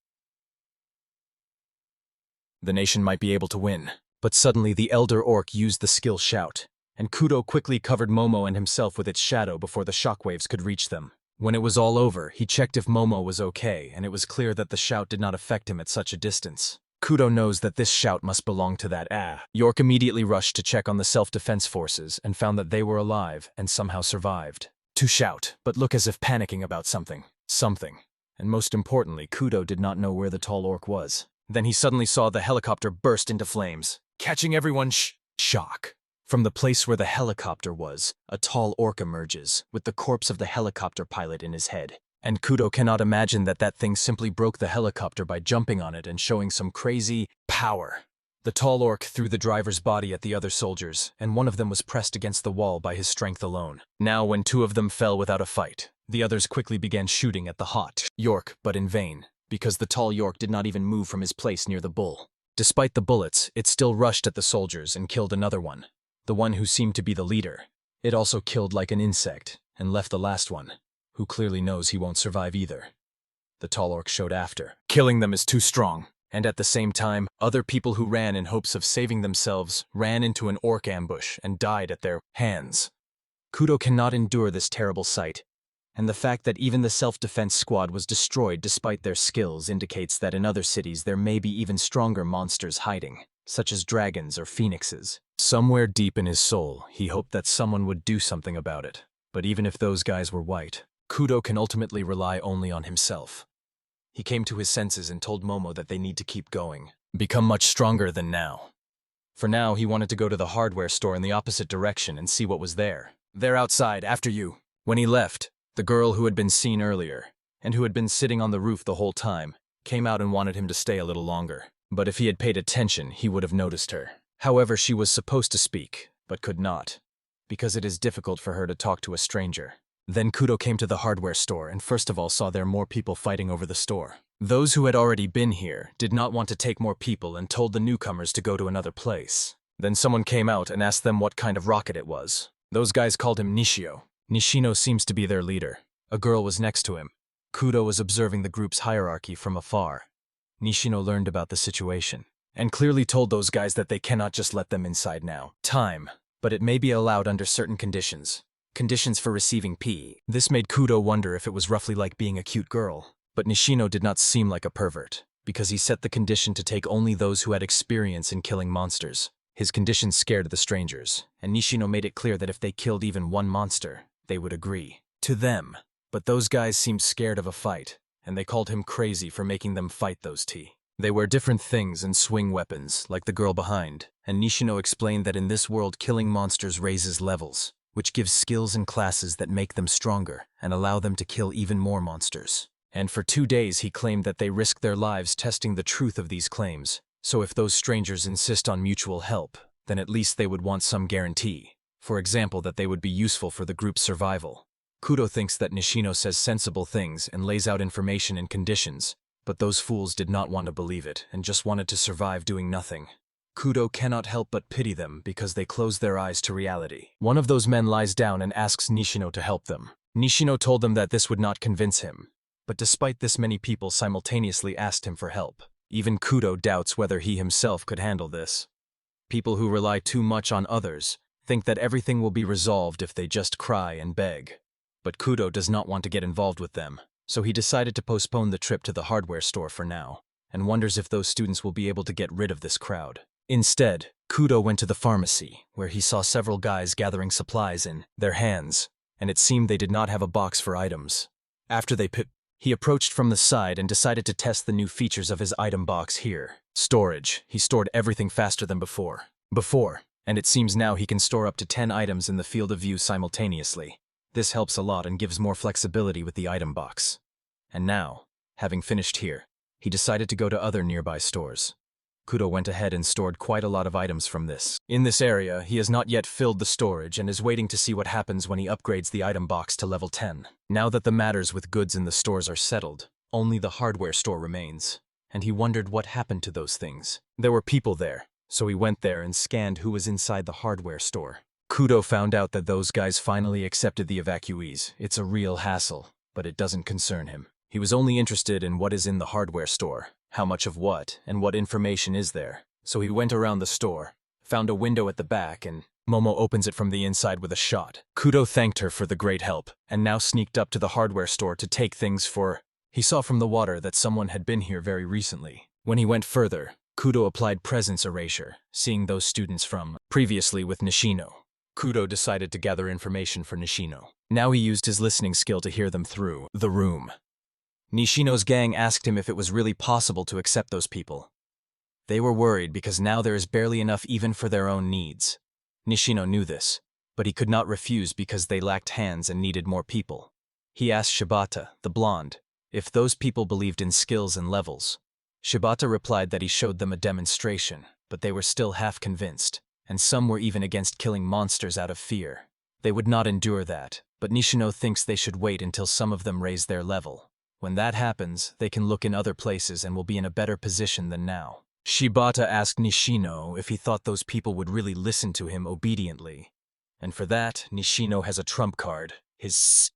the nation might be able to win. But suddenly the elder orc used the skill shout, and Kudo quickly covered Momo and himself with its shadow before the shockwaves could reach them. When it was all over, he checked if Momo was okay, and it was clear that the shout did not affect him at such a distance. Kudo knows that this shout must belong to that York immediately rushed to check on the self-defense forces and found that they were alive and somehow survived. to shout, but look as if panicking about something. And most importantly, Kudo did not know where the tall orc was. Then he suddenly saw the helicopter burst into flames, catching everyone's shock. From the place where the helicopter was, a tall orc emerges, with the corpse of the helicopter pilot in his head. And Kudo cannot imagine that that thing simply broke the helicopter by jumping on it and showing some crazy power. The tall orc threw the driver's body at the other soldiers, and one of them was pressed against the wall by his strength alone. Now, when two of them fell without a fight, the others quickly began shooting at the hot York, but in vain, because the tall York did not even move from his place near the bull. Despite the bullets, it still rushed at the soldiers and killed another one, the one who seemed to be the leader. It also killed like an insect, and left the last one, who clearly knows he won't survive either. The tall orc showed after. Killing them is too strong. And at the same time, other people who ran in hopes of saving themselves ran into an orc ambush and died at their hands. Kudo cannot endure this terrible sight, and the fact that even the self-defense squad was destroyed despite their skills indicates that in other cities there may be even stronger monsters hiding, such as dragons or phoenixes. Somewhere deep in his soul, he hoped that someone would do something about it. But even if those guys were white, Kudo can ultimately rely only on himself. He came to his senses and told Momo that they need to keep going, become much stronger than now. For now, he wanted to go to the hardware store in the opposite direction and see what was there. They're outside, after you. When he left, the girl who had been seen earlier, and who had been sitting on the roof the whole time, came out and wanted him to stay a little longer. But if he had paid attention, he would have noticed her. However, she was supposed to speak, but could not, because it is difficult for her to talk to a stranger. Then Kudo came to the hardware store and first of all saw there more people fighting over the store. Those who had already been here did not want to take more people and told the newcomers to go to another place. Then someone came out and asked them what kind of rocket it was. Those guys called him Nishio. Nishino seems to be their leader. A girl was next to him. Kudo was observing the group's hierarchy from afar. Nishino learned about the situation and clearly told those guys that they cannot just let them inside now. But it may be allowed under certain conditions. Conditions for receiving P. This made Kudo wonder if it was roughly like being a cute girl. But Nishino did not seem like a pervert, because he set the condition to take only those who had experience in killing monsters. His condition scared the strangers, and Nishino made it clear that if they killed even one monster, they would agree to them. But those guys seemed scared of a fight, and they called him crazy for making them fight those T. They wear different things and swing weapons, like the girl behind, and Nishino explained that in this world killing monsters raises levels, which gives skills and classes that make them stronger and allow them to kill even more monsters. And for 2 days he claimed that they risked their lives testing the truth of these claims, so if those strangers insist on mutual help, then at least they would want some guarantee. For example, that they would be useful for the group's survival. Kudo thinks that Nishino says sensible things and lays out information and conditions, but those fools did not want to believe it and just wanted to survive doing nothing. Kudo cannot help but pity them because they close their eyes to reality. One of those men lies down and asks Nishino to help them. Nishino told them that this would not convince him, but despite this many people simultaneously asked him for help. Even Kudo doubts whether he himself could handle this. People who rely too much on others think that everything will be resolved if they just cry and beg. But Kudo does not want to get involved with them, so he decided to postpone the trip to the hardware store for now, and wonders if those students will be able to get rid of this crowd. Instead, Kudo went to the pharmacy, where he saw several guys gathering supplies in their hands, and it seemed they did not have a box for items. After he approached from the side and decided to test the new features of his item box here. Storage. He stored everything faster than before. And it seems now he can store up to 10 items in the field of view simultaneously. This helps a lot and gives more flexibility with the item box. And now, having finished here, he decided to go to other nearby stores. Kudo went ahead and stored quite a lot of items from this. In this area, he has not yet filled the storage and is waiting to see what happens when he upgrades the item box to level 10. Now that the matters with goods in the stores are settled, only the hardware store remains, and he wondered what happened to those things. There were people there, so he went there and scanned who was inside the hardware store. Kudo found out that those guys finally accepted the evacuees. It's a real hassle, but it doesn't concern him. He was only interested in what is in the hardware store, how much of what, and what information is there. So he went around the store, found a window at the back, and Momo opens it from the inside with a shot. Kudo thanked her for the great help, and now sneaked up to the hardware store to take things for... He saw from the water that someone had been here very recently. When he went further, Kudo applied presence erasure, seeing those students from previously with Nishino. Kudo decided to gather information for Nishino. Now he used his listening skill to hear them through the room. Nishino's gang asked him if it was really possible to accept those people. They were worried because now there is barely enough even for their own needs. Nishino knew this, but he could not refuse because they lacked hands and needed more people. He asked Shibata, the blonde, if those people believed in skills and levels. Shibata replied that he showed them a demonstration, but they were still half convinced, and some were even against killing monsters out of fear. They would not endure that, but Nishino thinks they should wait until some of them raise their level. When that happens, they can look in other places and will be in a better position than now. Shibata asked Nishino if he thought those people would really listen to him obediently. And for that, Nishino has a trump card, his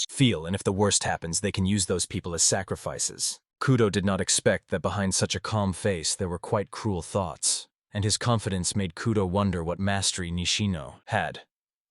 feel, and if the worst happens, they can use those people as sacrifices. Kudo did not expect that behind such a calm face there were quite cruel thoughts, and his confidence made Kudo wonder what mastery Nishino had.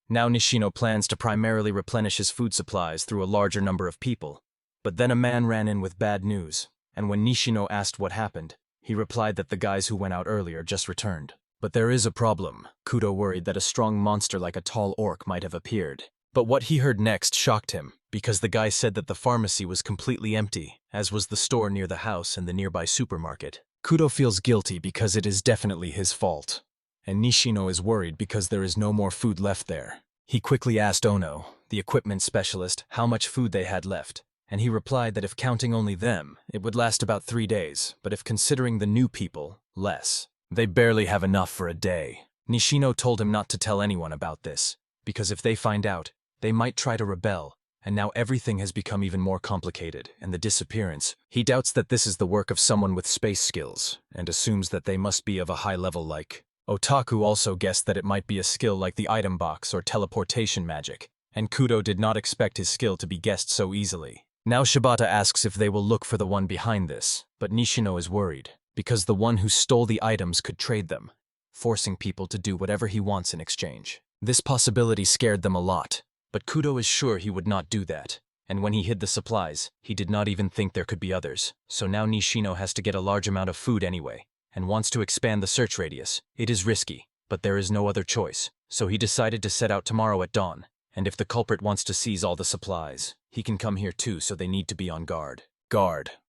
Now Nishino plans to primarily replenish his food supplies through a larger number of people. But then a man ran in with bad news, and when Nishino asked what happened, he replied that the guys who went out earlier just returned. But there is a problem. Kudo worried that a strong monster like a tall orc might have appeared. But what he heard next shocked him, because the guy said that the pharmacy was completely empty, as was the store near the house and the nearby supermarket. Kudo feels guilty because it is definitely his fault. And Nishino is worried because there is no more food left there. He quickly asked Ono, the equipment specialist, how much food they had left. And he replied that if counting only them, it would last about 3 days, but if considering the new people, less. They barely have enough for a day. Nishino told him not to tell anyone about this, because if they find out, they might try to rebel, and now everything has become even more complicated, and the disappearance. He doubts that this is the work of someone with space skills, and assumes that they must be of a high level like. Otaku also guessed that it might be a skill like the item box or teleportation magic, and Kudo did not expect his skill to be guessed so easily. Now Shibata asks if they will look for the one behind this, but Nishino is worried, because the one who stole the items could trade them, forcing people to do whatever he wants in exchange. This possibility scared them a lot, but Kudo is sure he would not do that, and when he hid the supplies, he did not even think there could be others, so now Nishino has to get a large amount of food anyway, and wants to expand the search radius. It is risky, but there is no other choice, so he decided to set out tomorrow at dawn, and if the culprit wants to seize all the supplies, he can come here too, so they need to be on guard.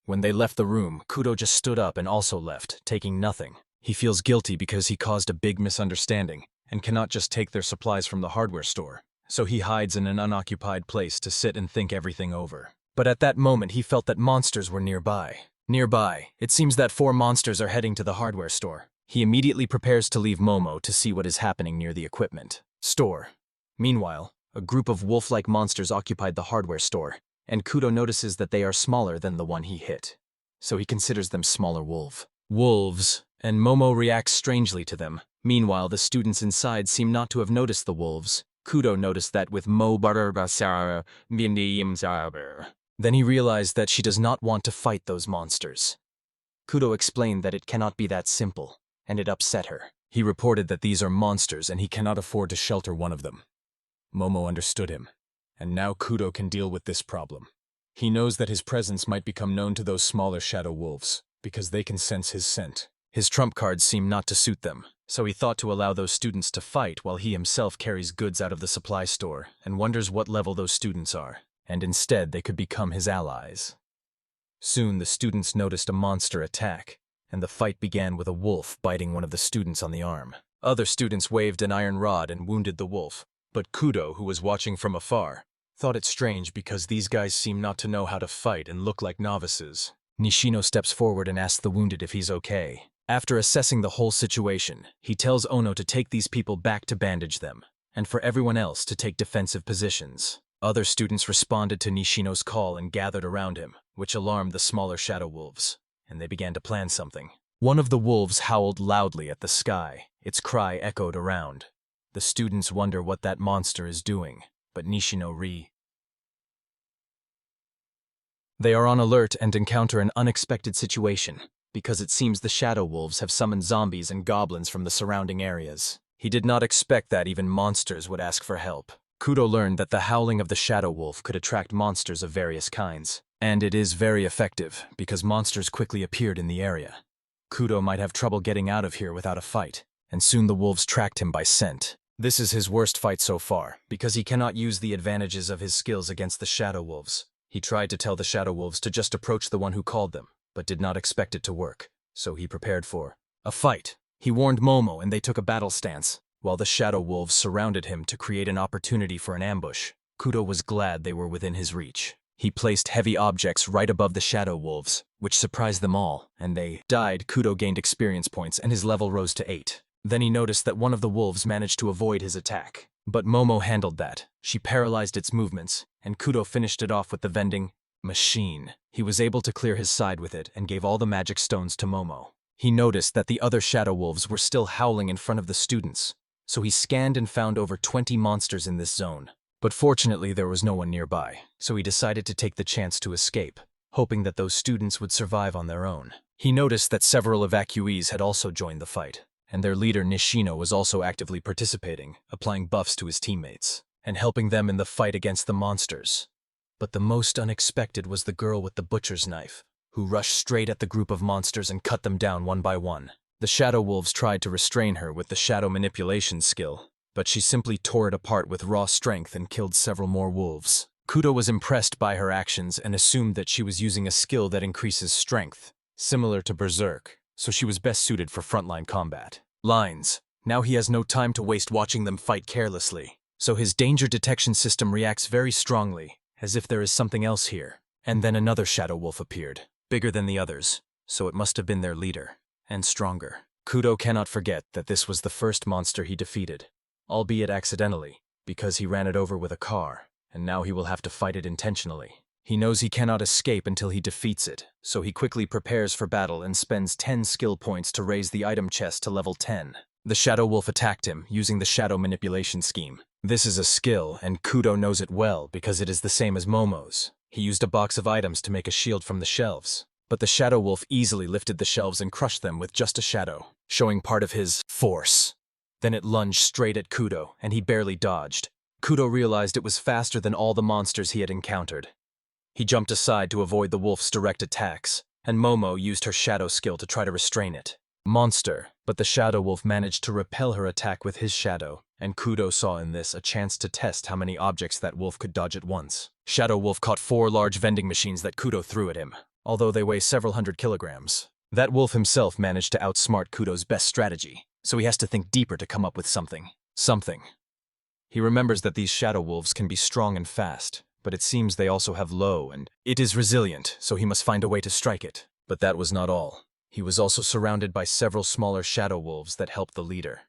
When they left the room, Kudo just stood up and also left, taking nothing. He feels guilty because he caused a big misunderstanding, and cannot just take their supplies from the hardware store, so he hides in an unoccupied place to sit and think everything over. But at that moment he felt that monsters were nearby. It seems that 4 monsters are heading to the hardware store. He immediately prepares to leave Momo to see what is happening near the equipment store. Meanwhile, a group of wolf-like monsters occupied the hardware store, and Kudo notices that they are smaller than the one he hit. So he considers them smaller wolves, and Momo reacts strangely to them. Meanwhile, the students inside seem not to have noticed the wolves. Kudo noticed that with Then he realized that she does not want to fight those monsters. Kudo explained that it cannot be that simple, and it upset her. He reported that these are monsters and he cannot afford to shelter one of them. Momo understood him, and now Kudo can deal with this problem. He knows that his presence might become known to those smaller shadow wolves, because they can sense his scent. His trump cards seem not to suit them, so he thought to allow those students to fight while he himself carries goods out of the supply store and wonders what level those students are, and instead they could become his allies. Soon the students noticed a monster attack, and the fight began with a wolf biting one of the students on the arm. Other students waved an iron rod and wounded the wolf, but Kudo, who was watching from afar, thought it strange because these guys seem not to know how to fight and look like novices. Nishino steps forward and asks the wounded if he's okay. After assessing the whole situation, he tells Ono to take these people back to bandage them, and for everyone else to take defensive positions. Other students responded to Nishino's call and gathered around him, which alarmed the smaller shadow wolves, and they began to plan something. One of the wolves howled loudly at the sky. Its cry echoed around. The students wonder what that monster is doing, but Nishino They are on alert and encounter an unexpected situation, because it seems the shadow wolves have summoned zombies and goblins from the surrounding areas. He did not expect that even monsters would ask for help. Kudo learned that the howling of the shadow wolf could attract monsters of various kinds, and it is very effective because monsters quickly appeared in the area. Kudo might have trouble getting out of here without a fight, and soon the wolves tracked him by scent. This is his worst fight so far, because he cannot use the advantages of his skills against the shadow wolves. He tried to tell the shadow wolves to just approach the one who called them, but did not expect it to work, so he prepared for a fight. He warned Momo and they took a battle stance, while the shadow wolves surrounded him to create an opportunity for an ambush. Kudo was glad they were within his reach. He placed heavy objects right above the shadow wolves, which surprised them all, and they died. Kudo gained experience points and his level rose to 8. Then he noticed that one of the wolves managed to avoid his attack. But Momo handled that. She paralyzed its movements, and Kudo finished it off with the vending machine. He was able to clear his side with it and gave all the magic stones to Momo. He noticed that the other shadow wolves were still howling in front of the students, so he scanned and found over 20 monsters in this zone. But fortunately there was no one nearby, so he decided to take the chance to escape, hoping that those students would survive on their own. He noticed that several evacuees had also joined the fight, and their leader Nishino was also actively participating, applying buffs to his teammates, and helping them in the fight against the monsters. But the most unexpected was the girl with the butcher's knife, who rushed straight at the group of monsters and cut them down one by one. The shadow wolves tried to restrain her with the shadow manipulation skill, but she simply tore it apart with raw strength and killed several more wolves. Kudo was impressed by her actions and assumed that she was using a skill that increases strength, similar to Berserk, so she was best suited for frontline combat. Lines. Now he has no time to waste watching them fight carelessly, so his danger detection system reacts very strongly, as if there is something else here. And then another shadow wolf appeared, bigger than the others, so it must have been their leader, and stronger. Kudo cannot forget that this was the first monster he defeated, albeit accidentally, because he ran it over with a car, and now he will have to fight it intentionally. He knows he cannot escape until he defeats it, so he quickly prepares for battle and spends 10 skill points to raise the item chest to level 10. The shadow wolf attacked him using the shadow manipulation scheme. This is a skill, and Kudo knows it well because it is the same as Momo's. He used a box of items to make a shield from the shelves, but the shadow wolf easily lifted the shelves and crushed them with just a shadow, showing part of his force. Then it lunged straight at Kudo, and he barely dodged. Kudo realized it was faster than all the monsters he had encountered. He jumped aside to avoid the wolf's direct attacks, and Momo used her shadow skill to try to restrain it. But the shadow wolf managed to repel her attack with his shadow, and Kudo saw in this a chance to test how many objects that wolf could dodge at once. Shadow Wolf caught 4 large vending machines that Kudo threw at him, although they weigh several hundred kilograms. That wolf himself managed to outsmart Kudo's best strategy, so he has to think deeper to come up with something. He remembers that these shadow wolves can be strong and fast, but it seems they also have low and it is resilient, so he must find a way to strike it. But that was not all. He was also surrounded by several smaller shadow wolves that helped the leader.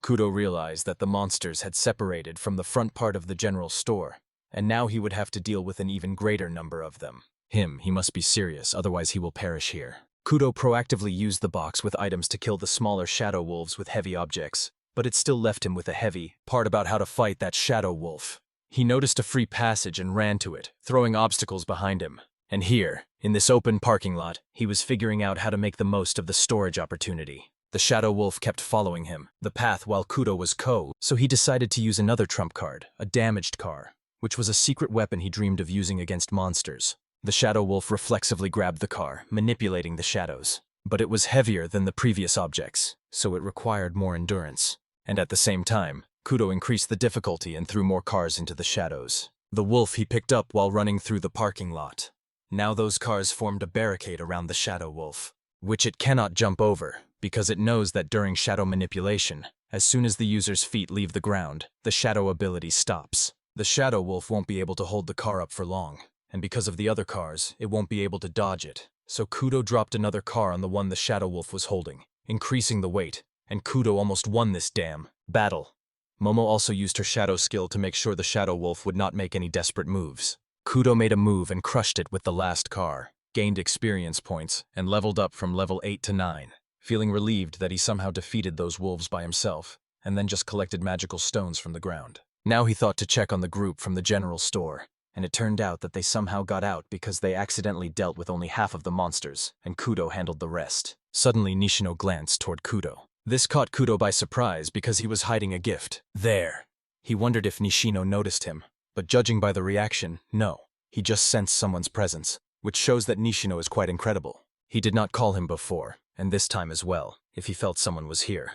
Kudo realized that the monsters had separated from the front part of the general store, and now he would have to deal with an even greater number of them. He must be serious, otherwise he will perish here. Kudo proactively used the box with items to kill the smaller shadow wolves with heavy objects, but it still left him with a heavy part about how to fight that shadow wolf. He noticed a free passage and ran to it, throwing obstacles behind him. And here, in this open parking lot, he was figuring out how to make the most of the storage opportunity. The shadow wolf kept following him, the path while Kudo was so he decided to use another trump card, a damaged car, which was a secret weapon he dreamed of using against monsters. The shadow wolf reflexively grabbed the car, manipulating the shadows. But it was heavier than the previous objects, so it required more endurance. And at the same time, Kudo increased the difficulty and threw more cars into the shadows. The wolf he picked up while running through the parking lot. Now those cars formed a barricade around the shadow wolf, which it cannot jump over, because it knows that during shadow manipulation, as soon as the user's feet leave the ground, the shadow ability stops. The shadow wolf won't be able to hold the car up for long, and because of the other cars, it won't be able to dodge it. So Kudo dropped another car on the one the shadow wolf was holding, increasing the weight, and Kudo almost won this damn battle. Momo also used her shadow skill to make sure the shadow wolf would not make any desperate moves. Kudo made a move and crushed it with the last car, gained experience points, and leveled up from level 8 to 9, feeling relieved that he somehow defeated those wolves by himself, and then just collected magical stones from the ground. Now he thought to check on the group from the general store, and it turned out that they somehow got out because they accidentally dealt with only half of the monsters, and Kudo handled the rest. Suddenly Nishino glanced toward Kudo. This caught Kudo by surprise because he was hiding a gift. There. He wondered if Nishino noticed him, but judging by the reaction, no. He just sensed someone's presence, which shows that Nishino is quite incredible. He did not call him before, and this time as well, if he felt someone was here.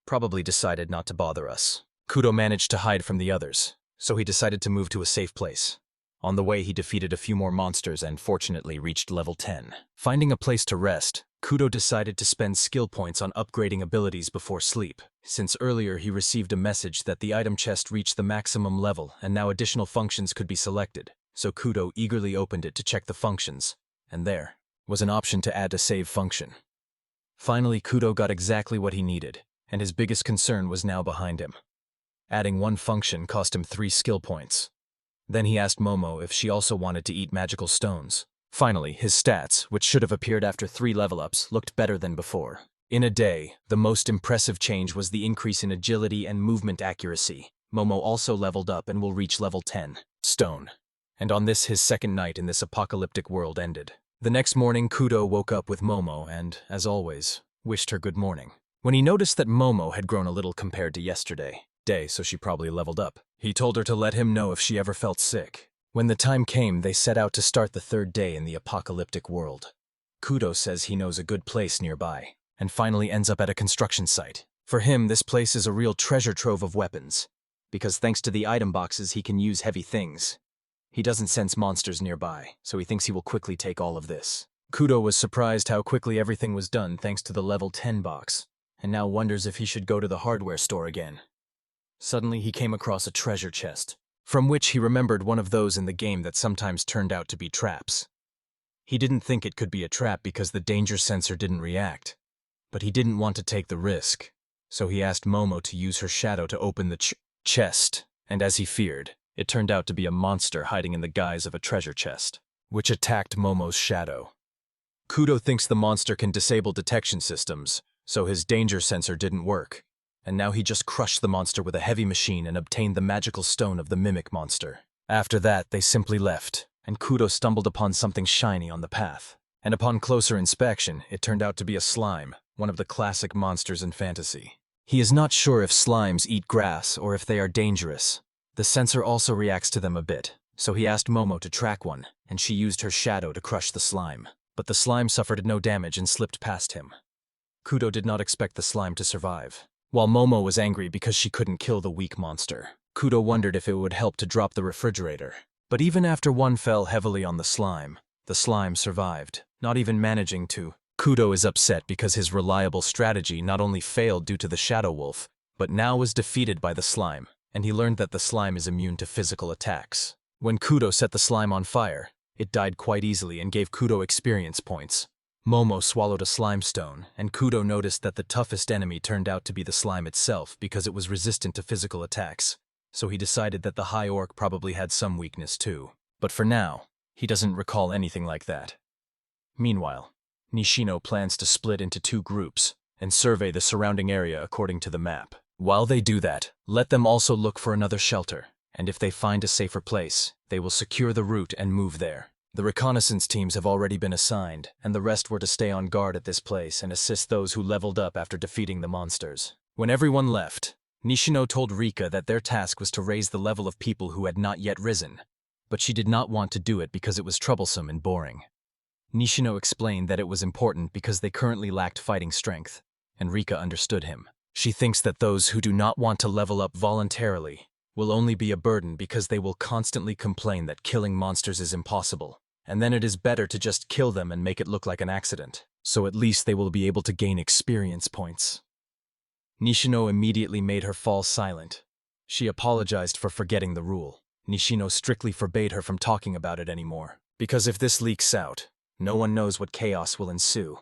Probably decided not to bother us. Kudo managed to hide from the others, so he decided to move to a safe place. On the way, he defeated a few more monsters and fortunately reached level 10. Finding a place to rest, Kudo decided to spend skill points on upgrading abilities before sleep, since earlier he received a message that the item chest reached the maximum level and now additional functions could be selected, so Kudo eagerly opened it to check the functions, and there was an option to add a save function. Finally, Kudo got exactly what he needed, and his biggest concern was now behind him. Adding one function cost him 3 skill points. Then he asked Momo if she also wanted to eat magical stones. Finally, his stats, which should have appeared after 3 level-ups, looked better than before. In a day, the most impressive change was the increase in agility and movement accuracy. Momo also leveled up and will reach level 10. Stone. And on this, his second night in this apocalyptic world ended. The next morning, Kudo woke up with Momo and, as always, wished her good morning. When he noticed that Momo had grown a little compared to yesterday, so she probably leveled up, he told her to let him know if she ever felt sick. When the time came, they set out to start the third day in the apocalyptic world. Kudo says he knows a good place nearby, and finally ends up at a construction site. For him, this place is a real treasure trove of weapons, because thanks to the item boxes he can use heavy things. He doesn't sense monsters nearby, so he thinks he will quickly take all of this. Kudo was surprised how quickly everything was done thanks to the level 10 box, and now wonders if he should go to the hardware store again. Suddenly he came across a treasure chest, from which he remembered one of those in the game that sometimes turned out to be traps. He didn't think it could be a trap because the danger sensor didn't react, but he didn't want to take the risk, so he asked Momo to use her shadow to open the chest, and as he feared, it turned out to be a monster hiding in the guise of a treasure chest, which attacked Momo's shadow. Kudo thinks the monster can disable detection systems, so his danger sensor didn't work, and now he just crushed the monster with a heavy machine and obtained the magical stone of the mimic monster. After that, they simply left, and Kudo stumbled upon something shiny on the path. And upon closer inspection, it turned out to be a slime, one of the classic monsters in fantasy. He is not sure if slimes eat grass or if they are dangerous. The sensor also reacts to them a bit, so he asked Momo to track one, and she used her shadow to crush the slime. But the slime suffered no damage and slipped past him. Kudo did not expect the slime to survive. While Momo was angry because she couldn't kill the weak monster, Kudo wondered if it would help to drop the refrigerator. But even after one fell heavily on the slime survived, not even managing to. Kudo is upset because his reliable strategy not only failed due to the Shadow Wolf, but now was defeated by the slime, and he learned that the slime is immune to physical attacks. When Kudo set the slime on fire, it died quite easily and gave Kudo experience points. Momo swallowed a slime stone, and Kudo noticed that the toughest enemy turned out to be the slime itself because it was resistant to physical attacks, so he decided that the High Orc probably had some weakness too. But for now, he doesn't recall anything like that. Meanwhile, Nishino plans to split into 2 groups and survey the surrounding area according to the map. While they do that, let them also look for another shelter, and if they find a safer place, they will secure the route and move there. The reconnaissance teams have already been assigned, and the rest were to stay on guard at this place and assist those who leveled up after defeating the monsters. When everyone left, Nishino told Rika that their task was to raise the level of people who had not yet risen, but she did not want to do it because it was troublesome and boring. Nishino explained that it was important because they currently lacked fighting strength, and Rika understood him. She thinks that those who do not want to level up voluntarily will only be a burden because they will constantly complain that killing monsters is impossible, and then it is better to just kill them and make it look like an accident, so at least they will be able to gain experience points. Nishino immediately made her fall silent. She apologized for forgetting the rule. Nishino strictly forbade her from talking about it anymore, because if this leaks out, no one knows what chaos will ensue,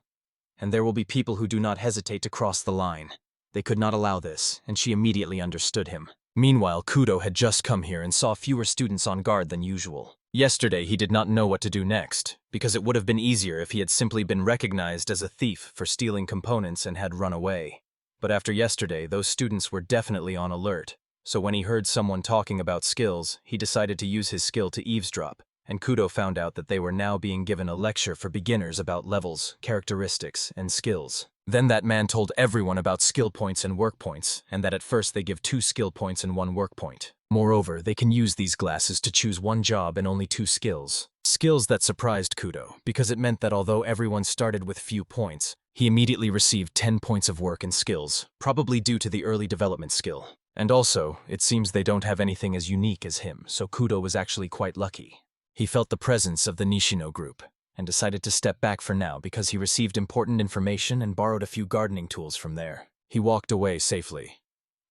and there will be people who do not hesitate to cross the line. They could not allow this, and she immediately understood him. Meanwhile, Kudo had just come here and saw fewer students on guard than usual. Yesterday, he did not know what to do next, because it would have been easier if he had simply been recognized as a thief for stealing components and had run away. But after yesterday, those students were definitely on alert, so when he heard someone talking about skills, he decided to use his skill to eavesdrop, and Kudo found out that they were now being given a lecture for beginners about levels, characteristics, and skills. Then that man told everyone about skill points and work points, and that at first they give 2 skill points and 1 work point. Moreover, they can use these glasses to choose 1 job and only 2 skills. Skills that surprised Kudo, because it meant that although everyone started with few points, he immediately received 10 points of work and skills, probably due to the early development skill. And also, it seems they don't have anything as unique as him, so Kudo was actually quite lucky. He felt the presence of the Nishino group, and decided to step back for now because he received important information and borrowed a few gardening tools from there. He walked away safely.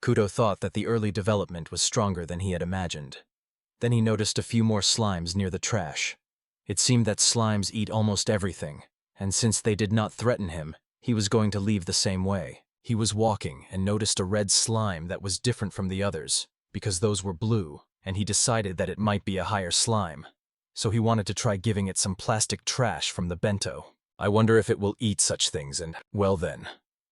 Kudo thought that the early development was stronger than he had imagined. Then he noticed a few more slimes near the trash. It seemed that slimes eat almost everything, and since they did not threaten him, he was going to leave the same way. He was walking and noticed a red slime that was different from the others, because those were blue, and he decided that it might be a higher slime. So he wanted to try giving it some plastic trash from the bento. I wonder if it will eat such things and, well then.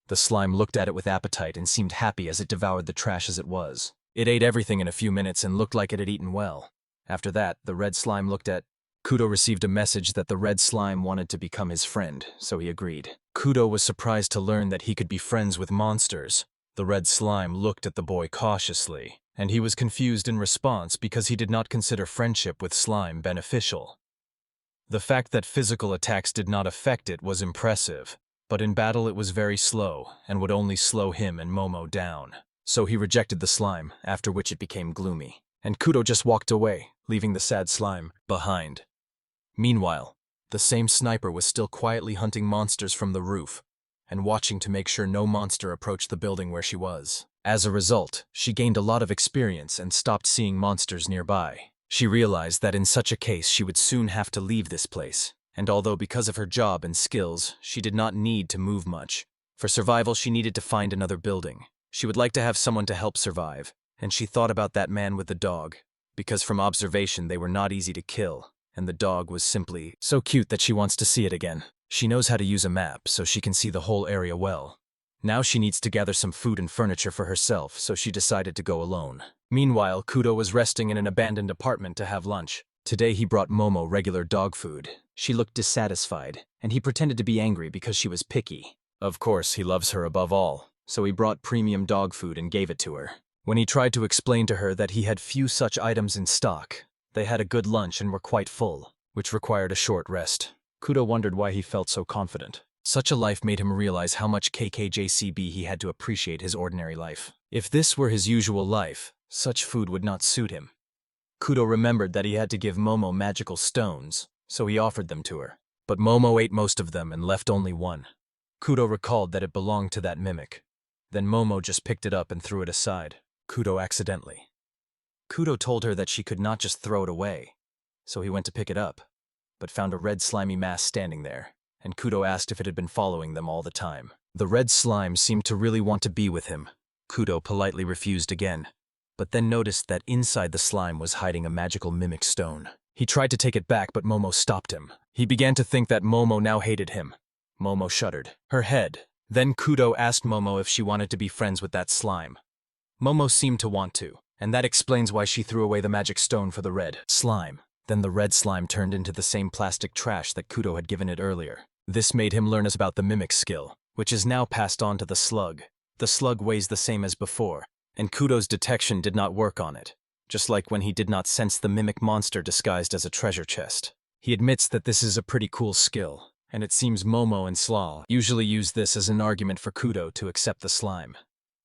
The slime looked at it with appetite and seemed happy as it devoured the trash as it was. It ate everything in a few minutes and looked like it had eaten well. After that, the red slime looked at Kudo received a message that the red slime wanted to become his friend, so he agreed. Kudo was surprised to learn that he could be friends with monsters. The red slime looked at the boy cautiously, and he was confused in response because he did not consider friendship with slime beneficial. The fact that physical attacks did not affect it was impressive, but in battle it was very slow and would only slow him and Momo down. So he rejected the slime, after which it became gloomy, and Kudo just walked away, leaving the sad slime behind. Meanwhile, the same sniper was still quietly hunting monsters from the roof and watching to make sure no monster approached the building where she was. As a result, she gained a lot of experience and stopped seeing monsters nearby. She realized that in such a case she would soon have to leave this place, and although because of her job and skills, she did not need to move much. For survival, she needed to find another building. She would like to have someone to help survive, and she thought about that man with the dog, because from observation they were not easy to kill, and the dog was simply so cute that she wants to see it again. She knows how to use a map, so she can see the whole area well. Now she needs to gather some food and furniture for herself, so she decided to go alone. Meanwhile, Kudo was resting in an abandoned apartment to have lunch. Today he brought Momo regular dog food. She looked dissatisfied, and he pretended to be angry because she was picky. Of course, he loves her above all, so he brought premium dog food and gave it to her. When he tried to explain to her that he had few such items in stock, they had a good lunch and were quite full, which required a short rest. Kudo wondered why he felt so confident. Such a life made him realize how much KKJCB he had to appreciate his ordinary life. If this were his usual life, such food would not suit him. Kudo remembered that he had to give Momo magical stones, so he offered them to her. But Momo ate most of them and left only one. Kudo recalled that it belonged to that mimic. Then Momo just picked it up and threw it aside. Kudo accidentally. Kudo told her that she could not just throw it away, so he went to pick it up, but found a red slimy mass standing there, and Kudo asked if it had been following them all the time. The red slime seemed to really want to be with him. Kudo politely refused again, but then noticed that inside the slime was hiding a magical mimic stone. He tried to take it back, but Momo stopped him. He began to think that Momo now hated him. Momo shuddered her head. Then Kudo asked Momo if she wanted to be friends with that slime. Momo seemed to want to, and that explains why she threw away the magic stone for the red slime. Then the red slime turned into the same plastic trash that Kudo had given it earlier. This made him learn about the mimic skill, which is now passed on to the slug. The slug weighs the same as before, and Kudo's detection did not work on it, just like when he did not sense the mimic monster disguised as a treasure chest. He admits that this is a pretty cool skill, and it seems Momo and Slaw usually use this as an argument for Kudo to accept the slime.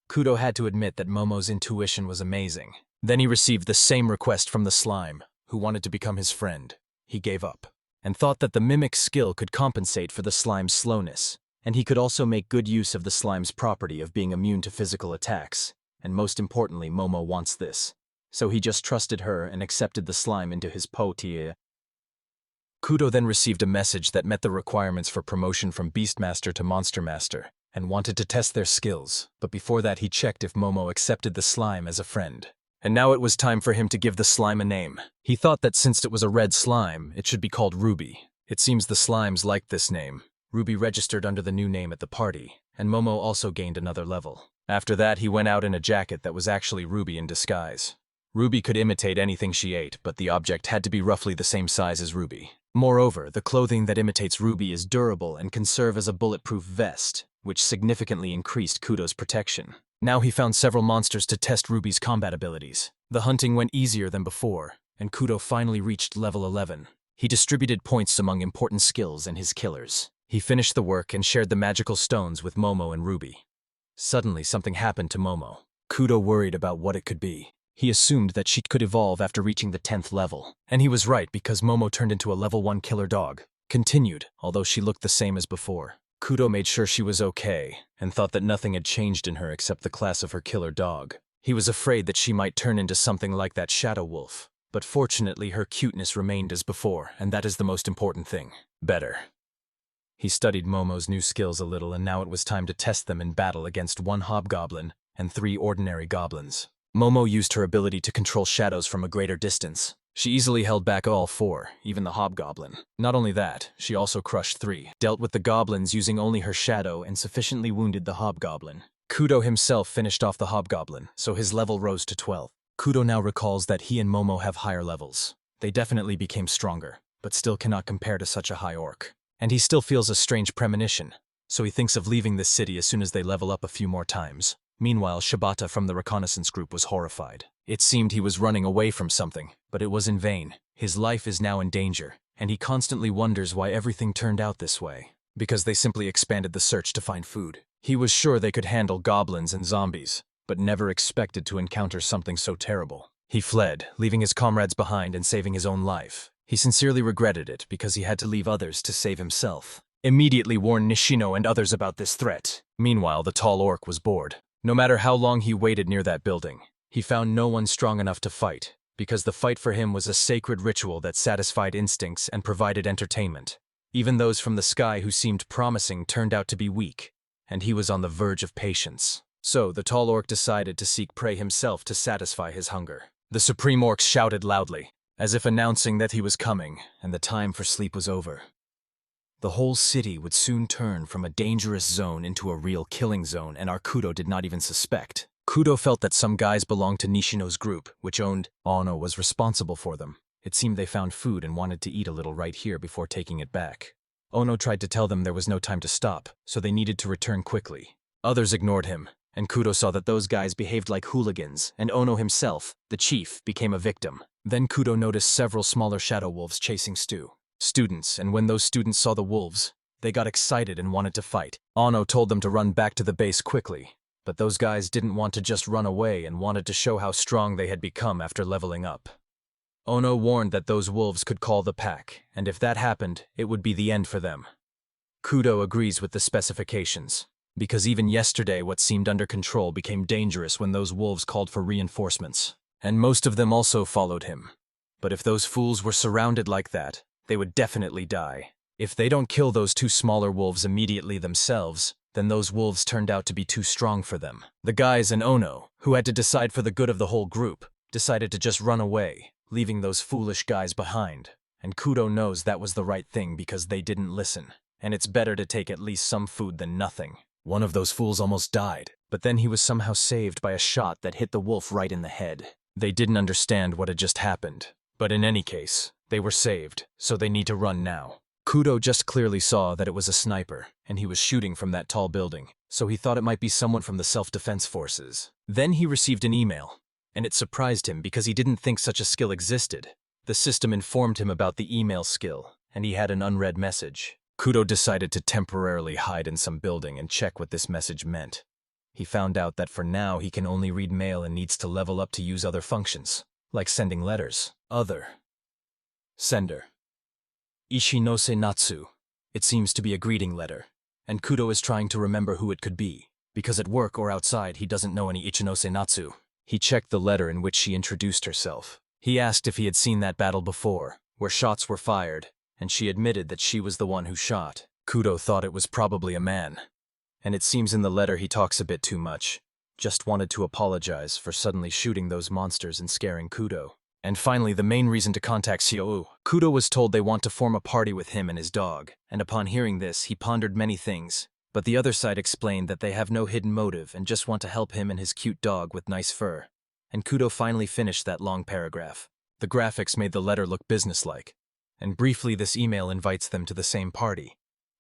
Kudo had to admit that Momo's intuition was amazing. Then he received the same request from the slime, who wanted to become his friend. He gave up, and thought that the mimic skill could compensate for the slime's slowness, and he could also make good use of the slime's property of being immune to physical attacks, and most importantly, Momo wants this. So he just trusted her and accepted the slime into his potier. Kudo then received a message that met the requirements for promotion from Beastmaster to Monster Master, and wanted to test their skills, but before that he checked if Momo accepted the slime as a friend. And now it was time for him to give the slime a name. He thought that since it was a red slime, it should be called Ruby. It seems the slimes liked this name. Ruby registered under the new name at the party, and Momo also gained another level. After that, he went out in a jacket that was actually Ruby in disguise. Ruby could imitate anything she ate, but the object had to be roughly the same size as Ruby. Moreover, the clothing that imitates Ruby is durable and can serve as a bulletproof vest. which significantly increased Kudo's protection. Now he found several monsters to test Ruby's combat abilities. The hunting went easier than before, and Kudo finally reached level 11. He distributed points among important skills and his killers. He finished the work and shared the magical stones with Momo and Ruby. Suddenly, something happened to Momo. Kudo worried about what it could be. He assumed that she could evolve after reaching the 10th level. And he was right because Momo turned into a level 1 killer dog. Continued, although she looked the same as before. Kudo made sure she was okay, and thought that nothing had changed in her except the class of her killer dog. He was afraid that she might turn into something like that shadow wolf. But fortunately, her cuteness remained as before, and that is the most important thing. Better. He studied Momo's new skills a little, and now it was time to test them in battle against 1 hobgoblin and 3 ordinary goblins. Momo used her ability to control shadows from a greater distance. She easily held back all 4, even the hobgoblin. Not only that, she also crushed 3, dealt with the goblins using only her shadow, and sufficiently wounded the hobgoblin. Kudo himself finished off the hobgoblin, so his level rose to 12. Kudo now recalls that he and Momo have higher levels. They definitely became stronger, but still cannot compare to such a high orc. And he still feels a strange premonition, so he thinks of leaving this city as soon as they level up a few more times. Meanwhile, Shibata from the reconnaissance group was horrified. It seemed he was running away from something, but it was in vain. His life is now in danger, and he constantly wonders why everything turned out this way. Because they simply expanded the search to find food. He was sure they could handle goblins and zombies, but never expected to encounter something so terrible. He fled, leaving his comrades behind and saving his own life. He sincerely regretted it because he had to leave others to save himself. Immediately warned Nishino and others about this threat. Meanwhile, the tall orc was bored. No matter how long he waited near that building, he found no one strong enough to fight, because the fight for him was a sacred ritual that satisfied instincts and provided entertainment. Even those from the sky who seemed promising turned out to be weak, and he was on the verge of patience. So, the tall orc decided to seek prey himself to satisfy his hunger. The supreme orc shouted loudly, as if announcing that he was coming, and the time for sleep was over. The whole city would soon turn from a dangerous zone into a real killing zone, and our Kudo did not even suspect. Kudo felt that some guys belonged to Nishino's group, which owned Ono was responsible for them. It seemed they found food and wanted to eat a little right here before taking it back. Ono tried to tell them there was no time to stop, so they needed to return quickly. Others ignored him, and Kudo saw that those guys behaved like hooligans, and Ono himself, the chief, became a victim. Then Kudo noticed several smaller shadow wolves chasing students, and when those students saw the wolves, they got excited and wanted to fight. Ono told them to run back to the base quickly, but those guys didn't want to just run away and wanted to show how strong they had become after leveling up. Ono warned that those wolves could call the pack, and if that happened, it would be the end for them. Kudo agrees with the specifications, because even yesterday what seemed under control became dangerous when those wolves called for reinforcements, and most of them also followed him. But if those fools were surrounded like that, they would definitely die. If they don't kill those 2 smaller wolves immediately themselves, then those wolves turned out to be too strong for them. The guys and Ono, who had to decide for the good of the whole group, decided to just run away, leaving those foolish guys behind. And Kudo knows that was the right thing because they didn't listen. And it's better to take at least some food than nothing. One of those fools almost died, but then he was somehow saved by a shot that hit the wolf right in the head. They didn't understand what had just happened, but in any case, they were saved, so they need to run now. Kudo just clearly saw that it was a sniper, and he was shooting from that tall building, so he thought it might be someone from the self-defense forces. Then he received an email, and it surprised him because he didn't think such a skill existed. The system informed him about the email skill, and he had an unread message. Kudo decided to temporarily hide in some building and check what this message meant. He found out that for now he can only read mail and needs to level up to use other functions, like sending letters. Sender. Ishinose Natsu. It seems to be a greeting letter, and Kudo is trying to remember who it could be, because at work or outside he doesn't know any Ichinose Natsu. He checked the letter in which she introduced herself. He asked if he had seen that battle before, where shots were fired, and she admitted that she was the one who shot. Kudo thought it was probably a man, and it seems in the letter he talks a bit too much. Just wanted to apologize for suddenly shooting those monsters and scaring Kudo. And finally, the main reason to contact Xiao. Kudo was told they want to form a party with him and his dog, and upon hearing this, he pondered many things. But the other side explained that they have no hidden motive and just want to help him and his cute dog with nice fur. And Kudo finally finished that long paragraph. The graphics made the letter look businesslike, and briefly this email invites them to the same party.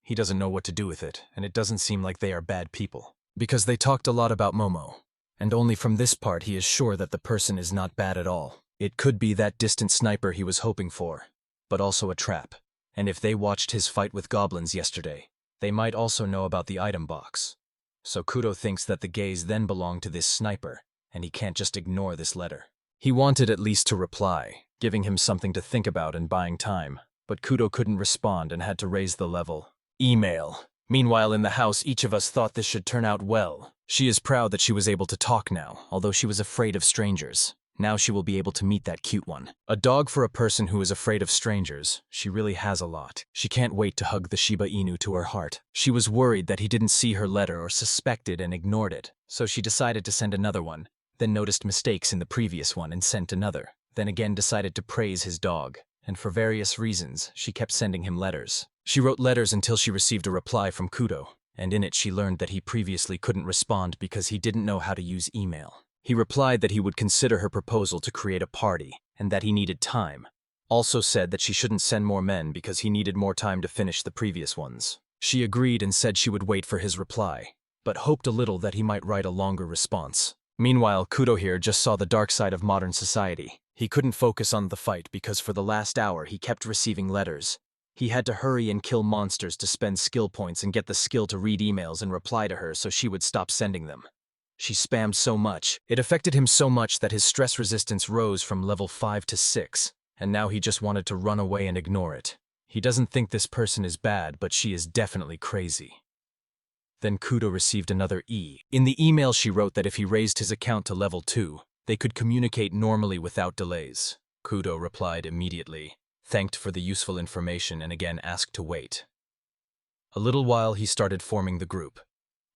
He doesn't know what to do with it, and it doesn't seem like they are bad people. Because they talked a lot about Momo, and only from this part he is sure that the person is not bad at all. It could be that distant sniper he was hoping for, but also a trap. And if they watched his fight with goblins yesterday, they might also know about the item box. So Kudo thinks that the gaze then belonged to this sniper, and he can't just ignore this letter. He wanted at least to reply, giving him something to think about and buying time, but Kudo couldn't respond and had to raise the level. Email. Meanwhile, in the house, each of us thought this should turn out well. She is proud that she was able to talk now, although she was afraid of strangers. Now she will be able to meet that cute one. A dog for a person who is afraid of strangers. She really has a lot. She can't wait to hug the Shiba Inu to her heart. She was worried that he didn't see her letter or suspected and ignored it, so she decided to send another one, then noticed mistakes in the previous one and sent another, then again decided to praise his dog, and for various reasons, she kept sending him letters. She wrote letters until she received a reply from Kudo, and in it she learned that he previously couldn't respond because he didn't know how to use email. He replied that he would consider her proposal to create a party, and that he needed time. Also said that she shouldn't send more men because he needed more time to finish the previous ones. She agreed and said she would wait for his reply, but hoped a little that he might write a longer response. Meanwhile, Kudo here just saw the dark side of modern society. He couldn't focus on the fight because for the last hour he kept receiving letters. He had to hurry and kill monsters to spend skill points and get the skill to read emails and reply to her so she would stop sending them. She spammed so much. It affected him so much that his stress resistance rose from level 5 to 6, and now he just wanted to run away and ignore it. He doesn't think this person is bad, but she is definitely crazy. Then Kudo received another E. In the email she wrote that if he raised his account to level 2, they could communicate normally without delays. Kudo replied immediately, thanked for the useful information and again asked to wait. A little while he started forming the group.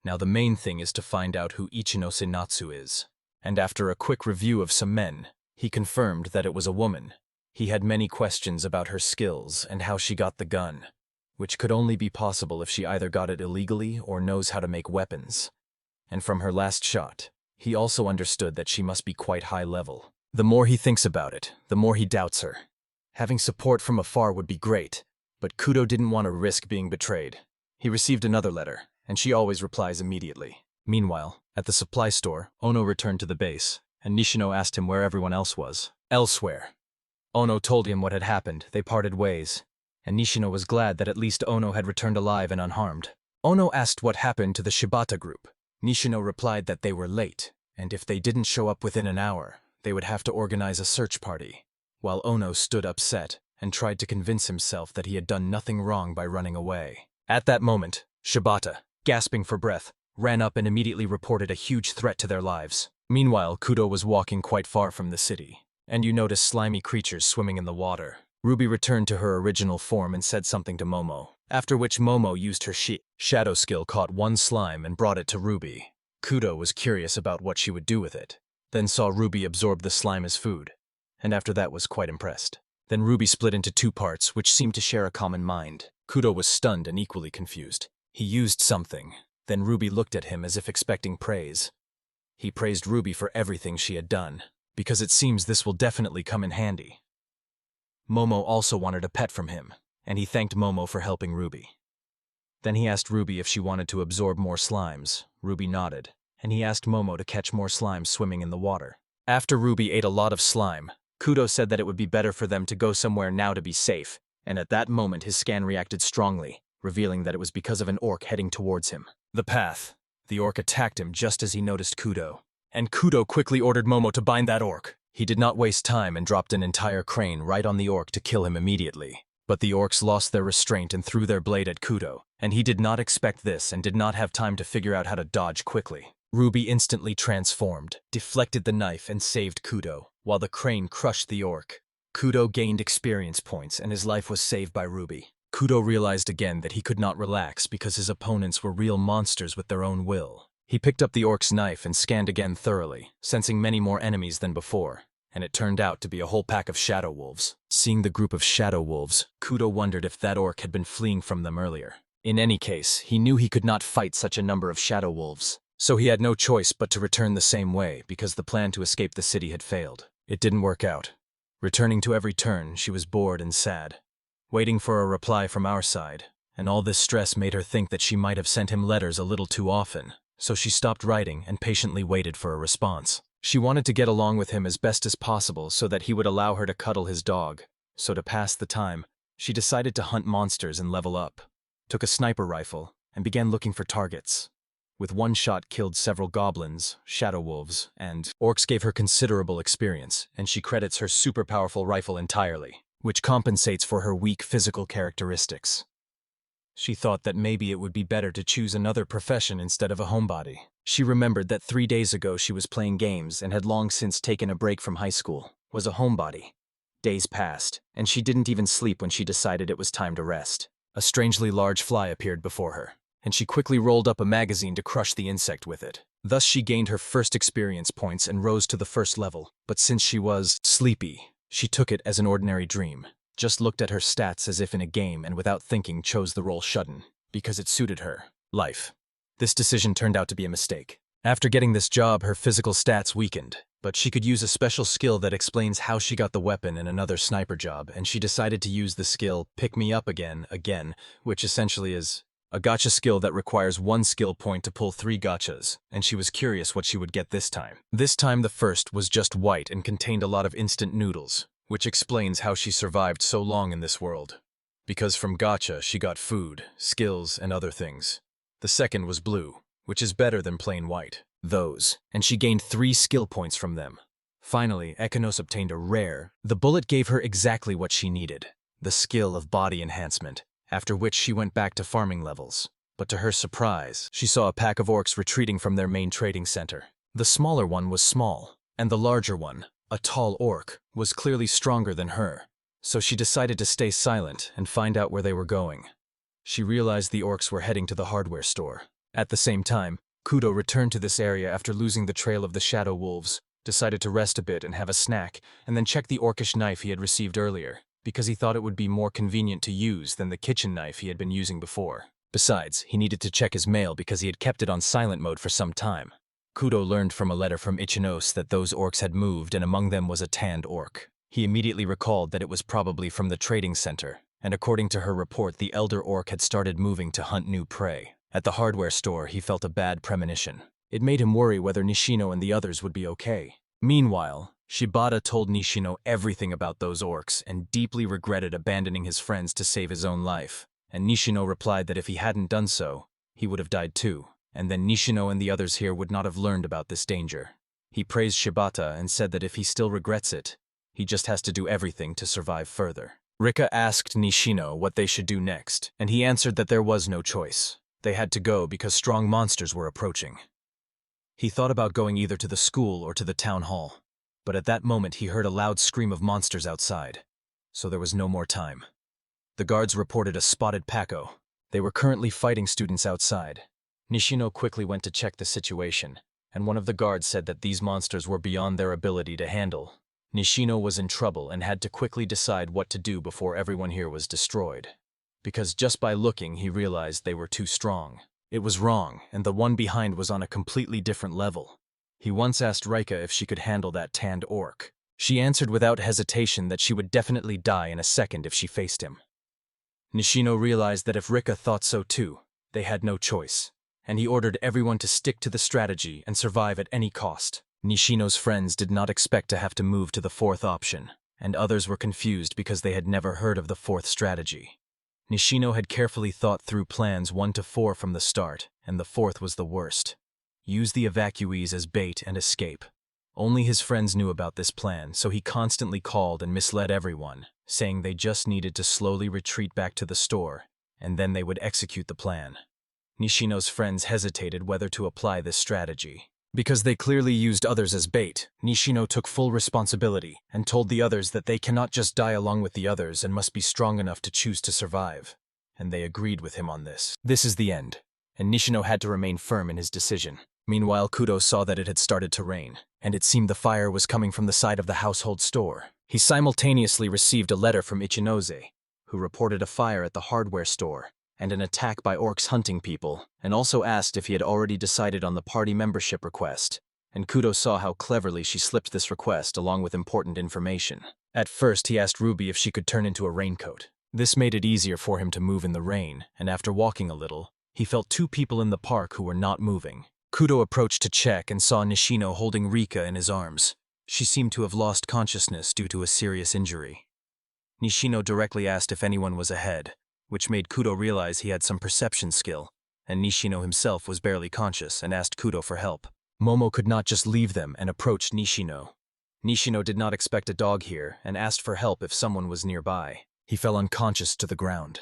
Now the main thing is to find out who Ichino Senatsu is. And after a quick review of some men, he confirmed that it was a woman. He had many questions about her skills and how she got the gun, which could only be possible if she either got it illegally or knows how to make weapons. And from her last shot, he also understood that she must be quite high level. The more he thinks about it, the more he doubts her. Having support from afar would be great, but Kudo didn't want to risk being betrayed. He received another letter, and she always replies immediately. Meanwhile, at the supply store, Ono returned to the base, and Nishino asked him where everyone else was. Elsewhere. Ono told him what had happened. They parted ways, and Nishino was glad that at least Ono had returned alive and unharmed. Ono asked what happened to the Shibata group. Nishino replied that they were late, and if they didn't show up within an hour, they would have to organize a search party, while Ono stood upset and tried to convince himself that he had done nothing wrong by running away. At that moment, Shibata, gasping for breath, ran up and immediately reported a huge threat to their lives. Meanwhile, Kudo was walking quite far from the city, and you noticed slimy creatures swimming in the water. Ruby returned to her original form and said something to Momo, after which Momo used her shadow skill, caught one slime and brought it to Ruby. Kudo was curious about what she would do with it, then saw Ruby absorb the slime as food, and after that was quite impressed. Then Ruby split into two parts which seemed to share a common mind. Kudo was stunned and equally confused. He used something. Then Ruby looked at him as if expecting praise. He praised Ruby for everything she had done, because it seems this will definitely come in handy. Momo also wanted a pet from him, and he thanked Momo for helping Ruby. Then he asked Ruby if she wanted to absorb more slimes. Ruby nodded, and he asked Momo to catch more slimes swimming in the water. After Ruby ate a lot of slime, Kudo said that it would be better for them to go somewhere now to be safe, and at that moment his scan reacted strongly, revealing that it was because of an orc heading towards him. The path. The orc attacked him just as he noticed Kudo, and Kudo quickly ordered Momo to bind that orc. He did not waste time and dropped an entire crane right on the orc to kill him immediately. But the orcs lost their restraint and threw their blade at Kudo, and he did not expect this and did not have time to figure out how to dodge quickly. Ruby instantly transformed, deflected the knife and saved Kudo, while the crane crushed the orc. Kudo gained experience points and his life was saved by Ruby. Kudo realized again that he could not relax because his opponents were real monsters with their own will. He picked up the orc's knife and scanned again thoroughly, sensing many more enemies than before, and it turned out to be a whole pack of shadow wolves. Seeing the group of shadow wolves, Kudo wondered if that orc had been fleeing from them earlier. In any case, he knew he could not fight such a number of shadow wolves, so he had no choice but to return the same way because the plan to escape the city had failed. It didn't work out. Returning to every turn, she was bored and sad. Waiting for a reply from our side, and all this stress made her think that she might have sent him letters a little too often, so she stopped writing and patiently waited for a response. She wanted to get along with him as best as possible so that he would allow her to cuddle his dog, so to pass the time, she decided to hunt monsters and level up, took a sniper rifle, and began looking for targets. With one shot killed several goblins, shadow wolves, and orcs gave her considerable experience, and she credits her super powerful rifle entirely, which compensates for her weak physical characteristics. She thought that maybe it would be better to choose another profession instead of a homebody. She remembered that 3 days ago she was playing games and had long since taken a break from high school, was a homebody. Days passed, and she didn't even sleep when she decided it was time to rest. A strangely large fly appeared before her, and she quickly rolled up a magazine to crush the insect with it. Thus she gained her first experience points and rose to the first level, but since she was sleepy, she took it as an ordinary dream. Just looked at her stats as if in a game and without thinking chose the role shut-in, because it suited her life. This decision turned out to be a mistake. After getting this job, her physical stats weakened, but she could use a special skill that explains how she got the weapon in another sniper job, and she decided to use the skill Pick Me Up Again, which essentially is a gacha skill that requires 1 skill point to pull 3 gachas, and she was curious what she would get this time. This time the first was just white and contained a lot of instant noodles, which explains how she survived so long in this world. Because from gacha she got food, skills, and other things. The second was blue, which is better than plain white. And she gained 3 skill points from them. Finally, Ekinos obtained a rare. The bullet gave her exactly what she needed, the skill of body enhancement, after which she went back to farming levels. But to her surprise, she saw a pack of orcs retreating from their main trading center. The smaller one was small, and the larger one, a tall orc, was clearly stronger than her. So she decided to stay silent and find out where they were going. She realized the orcs were heading to the hardware store. At the same time, Kudo returned to this area after losing the trail of the shadow wolves, decided to rest a bit and have a snack, and then check the orcish knife he had received earlier, because he thought it would be more convenient to use than the kitchen knife he had been using before. Besides, he needed to check his mail because he had kept it on silent mode for some time. Kudo learned from a letter from Ichinos that those orcs had moved, and among them was a tanned orc. He immediately recalled that it was probably from the trading center, and according to her report, the elder orc had started moving to hunt new prey. At the hardware store, he felt a bad premonition. It made him worry whether Nishino and the others would be okay. Meanwhile, Shibata told Nishino everything about those orcs and deeply regretted abandoning his friends to save his own life. And Nishino replied that if he hadn't done so, he would have died too, and then Nishino and the others here would not have learned about this danger. He praised Shibata and said that if he still regrets it, he just has to do everything to survive further. Rika asked Nishino what they should do next, and he answered that there was no choice. They had to go because strong monsters were approaching. He thought about going either to the school or to the town hall, but at that moment he heard a loud scream of monsters outside, so there was no more time. The guards reported a spotted Paco. They were currently fighting students outside. Nishino quickly went to check the situation, and one of the guards said that these monsters were beyond their ability to handle. Nishino was in trouble and had to quickly decide what to do before everyone here was destroyed. Because just by looking, he realized they were too strong. It was wrong, and the one behind was on a completely different level. He once asked Rika if she could handle that tanned orc. She answered without hesitation that she would definitely die in a second if she faced him. Nishino realized that if Rika thought so too, they had no choice, and he ordered everyone to stick to the strategy and survive at any cost. Nishino's friends did not expect to have to move to the fourth option, and others were confused because they had never heard of the fourth strategy. Nishino had carefully thought through plans 1 to 4 from the start, and the fourth was the worst. Use the evacuees as bait and escape. Only his friends knew about this plan, so he constantly called and misled everyone, saying they just needed to slowly retreat back to the store, and then they would execute the plan. Nishino's friends hesitated whether to apply this strategy. Because they clearly used others as bait, Nishino took full responsibility and told the others that they cannot just die along with the others and must be strong enough to choose to survive. And they agreed with him on this. This is the end, and Nishino had to remain firm in his decision. Meanwhile, Kudo saw that it had started to rain, and it seemed the fire was coming from the side of the household store. He simultaneously received a letter from Ichinose, who reported a fire at the hardware store and an attack by orcs hunting people, and also asked if he had already decided on the party membership request, and Kudo saw how cleverly she slipped this request along with important information. At first, he asked Ruby if she could turn into a raincoat, This made it easier for him to move in the rain, and after walking a little, he felt two people in the park who were not moving. Kudo approached to check and saw Nishino holding Rika in his arms. She seemed to have lost consciousness due to a serious injury. Nishino directly asked if anyone was ahead, which made Kudo realize he had some perception skill, and Nishino himself was barely conscious and asked Kudo for help. Momo could not just leave them and approached Nishino. Nishino did not expect a dog here and asked for help if someone was nearby. He fell unconscious to the ground.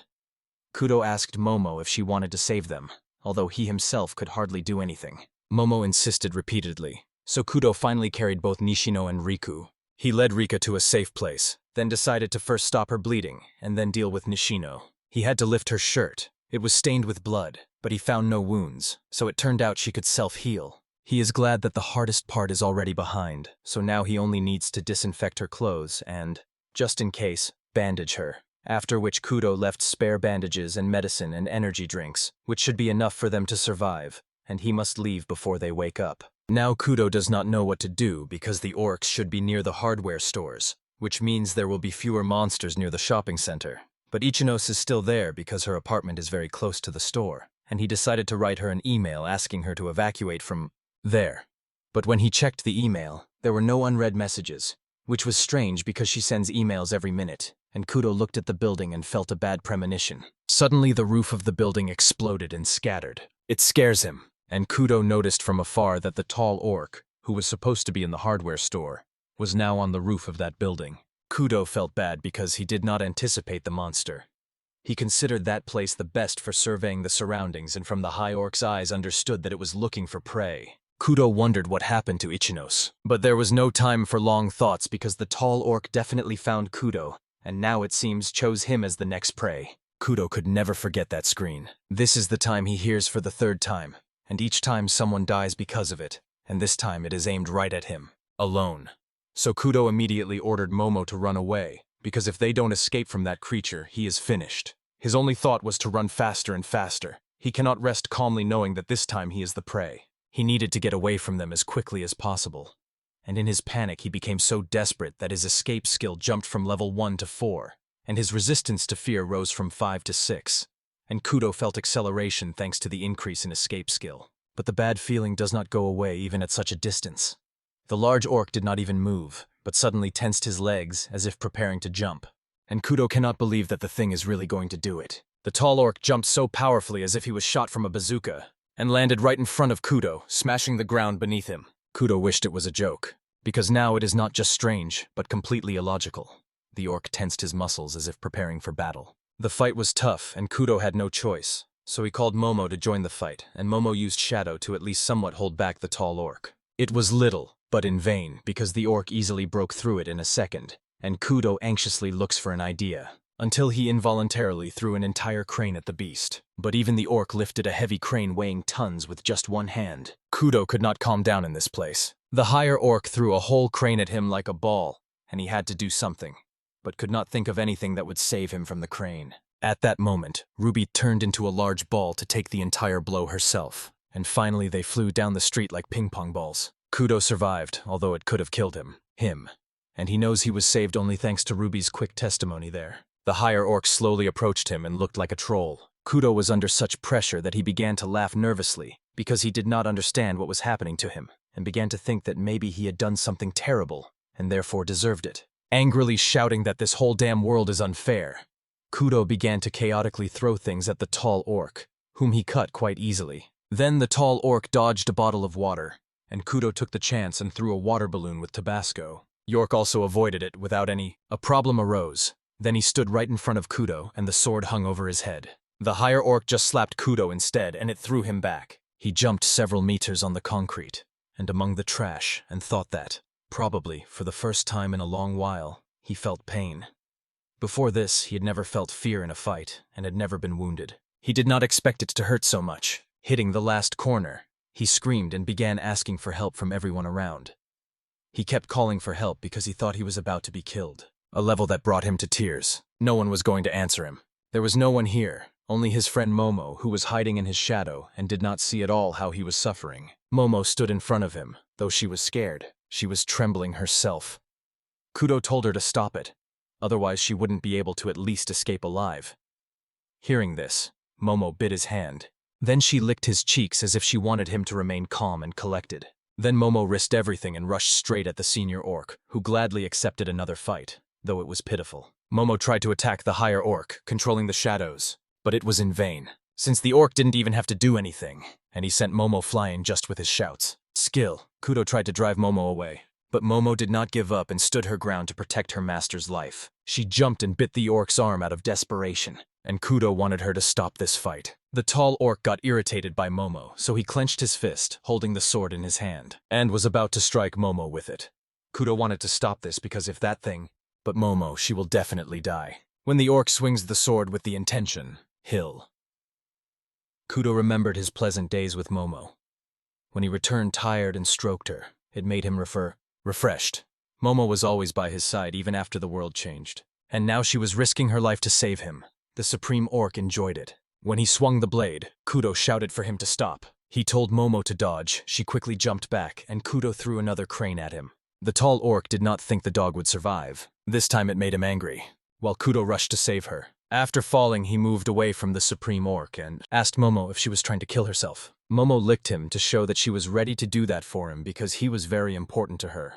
Kudo asked Momo if she wanted to save them, although he himself could hardly do anything. Momo insisted repeatedly, so Kudo finally carried both Nishino and Riku. He led Rika to a safe place, then decided to first stop her bleeding and then deal with Nishino. He had to lift her shirt. It was stained with blood, but he found no wounds, so it turned out she could self-heal. He is glad that the hardest part is already behind, so now he only needs to disinfect her clothes and, just in case, bandage her. After which Kudo left spare bandages and medicine and energy drinks, which should be enough for them to survive, and he must leave before they wake up. Now Kudo does not know what to do because the orcs should be near the hardware stores, which means there will be fewer monsters near the shopping center. But Ichinos is still there because her apartment is very close to the store, and he decided to write her an email asking her to evacuate from there. But when he checked the email, there were no unread messages, which was strange because she sends emails every minute, and Kudo looked at the building and felt a bad premonition. Suddenly the roof of the building exploded and scattered. It scares him, and Kudo noticed from afar that the tall orc, who was supposed to be in the hardware store, was now on the roof of that building. Kudo felt bad because he did not anticipate the monster. He considered that place the best for surveying the surroundings and from the high orc's eyes understood that it was looking for prey. Kudo wondered what happened to Ichinos, but there was no time for long thoughts because the tall orc definitely found Kudo, and now it seems chose him as the next prey. Kudo could never forget that screen. This is the time he hears for the third time, and each time someone dies because of it, and this time it is aimed right at him, alone. So Kudo immediately ordered Momo to run away, because if they don't escape from that creature, he is finished. His only thought was to run faster and faster. He cannot rest calmly knowing that this time he is the prey. He needed to get away from them as quickly as possible. And in his panic he became so desperate that his escape skill jumped from level 1 to 4, and his resistance to fear rose from 5 to 6. And Kudo felt acceleration thanks to the increase in escape skill. But the bad feeling does not go away even at such a distance. The large orc did not even move, but suddenly tensed his legs as if preparing to jump. And Kudo cannot believe that the thing is really going to do it. The tall orc jumped so powerfully as if he was shot from a bazooka, and landed right in front of Kudo, smashing the ground beneath him. Kudo wished it was a joke, because now it is not just strange, but completely illogical. The orc tensed his muscles as if preparing for battle. The fight was tough, and Kudo had no choice, so he called Momo to join the fight, and Momo used Shadow to at least somewhat hold back the tall orc. It was little, but in vain, because the orc easily broke through it in a second, and Kudo anxiously looks for an idea, until he involuntarily threw an entire crane at the beast. But even the orc lifted a heavy crane weighing tons with just one hand. Kudo could not calm down in this place. The higher orc threw a whole crane at him like a ball, and he had to do something, but could not think of anything that would save him from the crane. At that moment, Ruby turned into a large ball to take the entire blow herself, and finally they flew down the street like ping-pong balls. Kudo survived, although it could have killed him. And he knows he was saved only thanks to Ruby's quick testimony there. The higher orc slowly approached him and looked like a troll. Kudo was under such pressure that he began to laugh nervously because he did not understand what was happening to him and began to think that maybe he had done something terrible and therefore deserved it. Angrily shouting that this whole damn world is unfair, Kudo began to chaotically throw things at the tall orc, whom he cut quite easily. Then the tall orc dodged a bottle of water, and Kudo took the chance and threw a water balloon with Tabasco. York also avoided it without any. A problem arose. Then he stood right in front of Kudo, and the sword hung over his head. The higher orc just slapped Kudo instead, and it threw him back. He jumped several meters on the concrete, and among the trash, and thought that, probably for the first time in a long while, he felt pain. Before this, he had never felt fear in a fight, and had never been wounded. He did not expect it to hurt so much. Hitting the last corner, he screamed and began asking for help from everyone around. He kept calling for help because he thought he was about to be killed. A level that brought him to tears. No one was going to answer him. There was no one here, only his friend Momo, who was hiding in his shadow and did not see at all how he was suffering. Momo stood in front of him. Though she was scared, she was trembling herself. Kudo told her to stop it, otherwise she wouldn't be able to at least escape alive. Hearing this, Momo bit his hand. Then she licked his cheeks as if she wanted him to remain calm and collected. Then Momo risked everything and rushed straight at the senior orc, who gladly accepted another fight, though it was pitiful. Momo tried to attack the higher orc, controlling the shadows, but it was in vain, since the orc didn't even have to do anything, and he sent Momo flying just with his shouts. Skill. Kudo tried to drive Momo away, but Momo did not give up and stood her ground to protect her master's life. She jumped and bit the orc's arm out of desperation, and Kudo wanted her to stop this fight. The tall orc got irritated by Momo, so he clenched his fist, holding the sword in his hand, and was about to strike Momo with it. Kudo wanted to stop this because if that thing, but Momo, she will definitely die. When the orc swings the sword with the intention, he'll. Kudo remembered his pleasant days with Momo. When he returned tired and stroked her, it made him refreshed. Momo was always by his side even after the world changed, and now she was risking her life to save him. The supreme orc enjoyed it. When he swung the blade, Kudo shouted for him to stop. He told Momo to dodge. She quickly jumped back, and Kudo threw another crane at him. The tall orc did not think the dog would survive. This time it made him angry, while Kudo rushed to save her. After falling, he moved away from the supreme orc and asked Momo if she was trying to kill herself. Momo licked him to show that she was ready to do that for him because he was very important to her.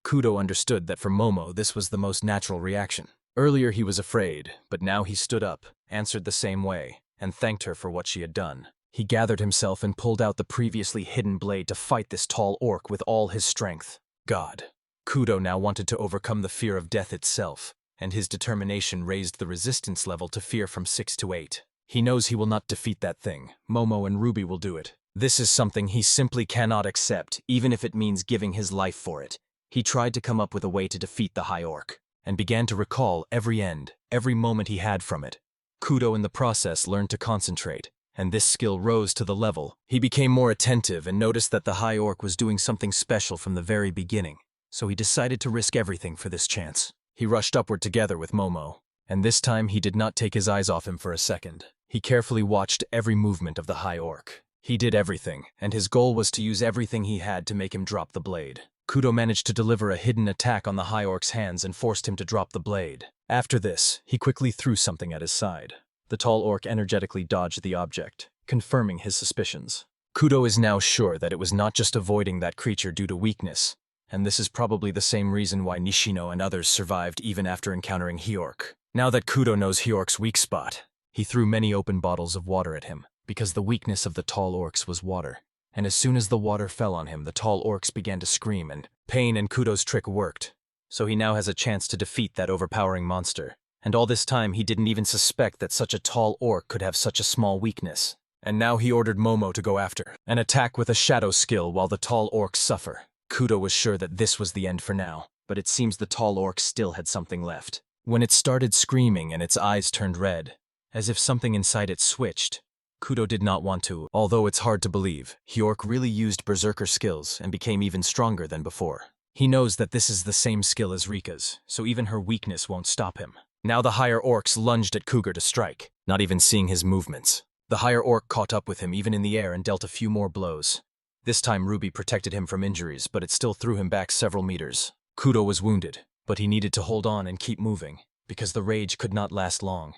Kudo understood that for Momo this was the most natural reaction. Earlier he was afraid, but now he stood up, answered the same way, and thanked her for what she had done. He gathered himself and pulled out the previously hidden blade to fight this tall orc with all his strength. God. Kudo now wanted to overcome the fear of death itself, and his determination raised the resistance level to fear from 6 to 8. He knows he will not defeat that thing. Momo and Ruby will do it. This is something he simply cannot accept, even if it means giving his life for it. He tried to come up with a way to defeat the high orc, and began to recall every moment he had from it. Kudo in the process learned to concentrate, and this skill rose to the level. He became more attentive and noticed that the high orc was doing something special from the very beginning, so he decided to risk everything for this chance. He rushed upward together with Momo, and this time he did not take his eyes off him for a second. He carefully watched every movement of the high orc. He did everything, and his goal was to use everything he had to make him drop the blade. Kudo managed to deliver a hidden attack on the high orc's hands and forced him to drop the blade. After this, he quickly threw something at his side. The tall orc energetically dodged the object, confirming his suspicions. Kudo is now sure that it was not just avoiding that creature due to weakness, and this is probably the same reason why Nishino and others survived even after encountering Hyork. Now that Kudo knows Hyork's weak spot, he threw many open bottles of water at him, because the weakness of the tall orcs was water. And as soon as the water fell on him, the tall orcs began to scream, and pain and Kudo's trick worked. So he now has a chance to defeat that overpowering monster. And all this time, he didn't even suspect that such a tall orc could have such a small weakness. And now he ordered Momo to go after, and attack with a shadow skill while the tall orcs suffer. Kudo was sure that this was the end for now, but it seems the tall orc still had something left. When it started screaming and its eyes turned red, as if something inside it switched, Kudo did not want to, although it's hard to believe. Hyork really used berserker skills and became even stronger than before. He knows that this is the same skill as Rika's, so even her weakness won't stop him. Now the higher orcs lunged at Cougar to strike, not even seeing his movements. The higher orc caught up with him even in the air and dealt a few more blows. This time Ruby protected him from injuries, but it still threw him back several meters. Kudo was wounded, but he needed to hold on and keep moving, because the rage could not last long.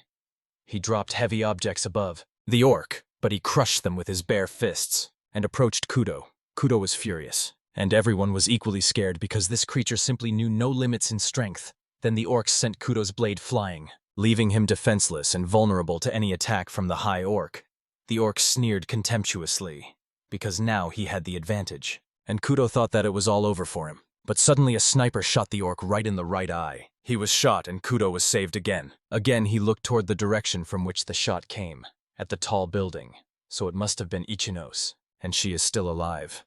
He dropped heavy objects above the orc, but he crushed them with his bare fists, and approached Kudo. Kudo was furious, and everyone was equally scared because this creature simply knew no limits in strength. Then the orc sent Kudo's blade flying, leaving him defenseless and vulnerable to any attack from the high orc. The orc sneered contemptuously, because now he had the advantage, and Kudo thought that it was all over for him. But suddenly a sniper shot the orc right in the right eye. He was shot and Kudo was saved again. Again he looked toward the direction from which the shot came, at the tall building, so it must have been Ichinos, and she is still alive.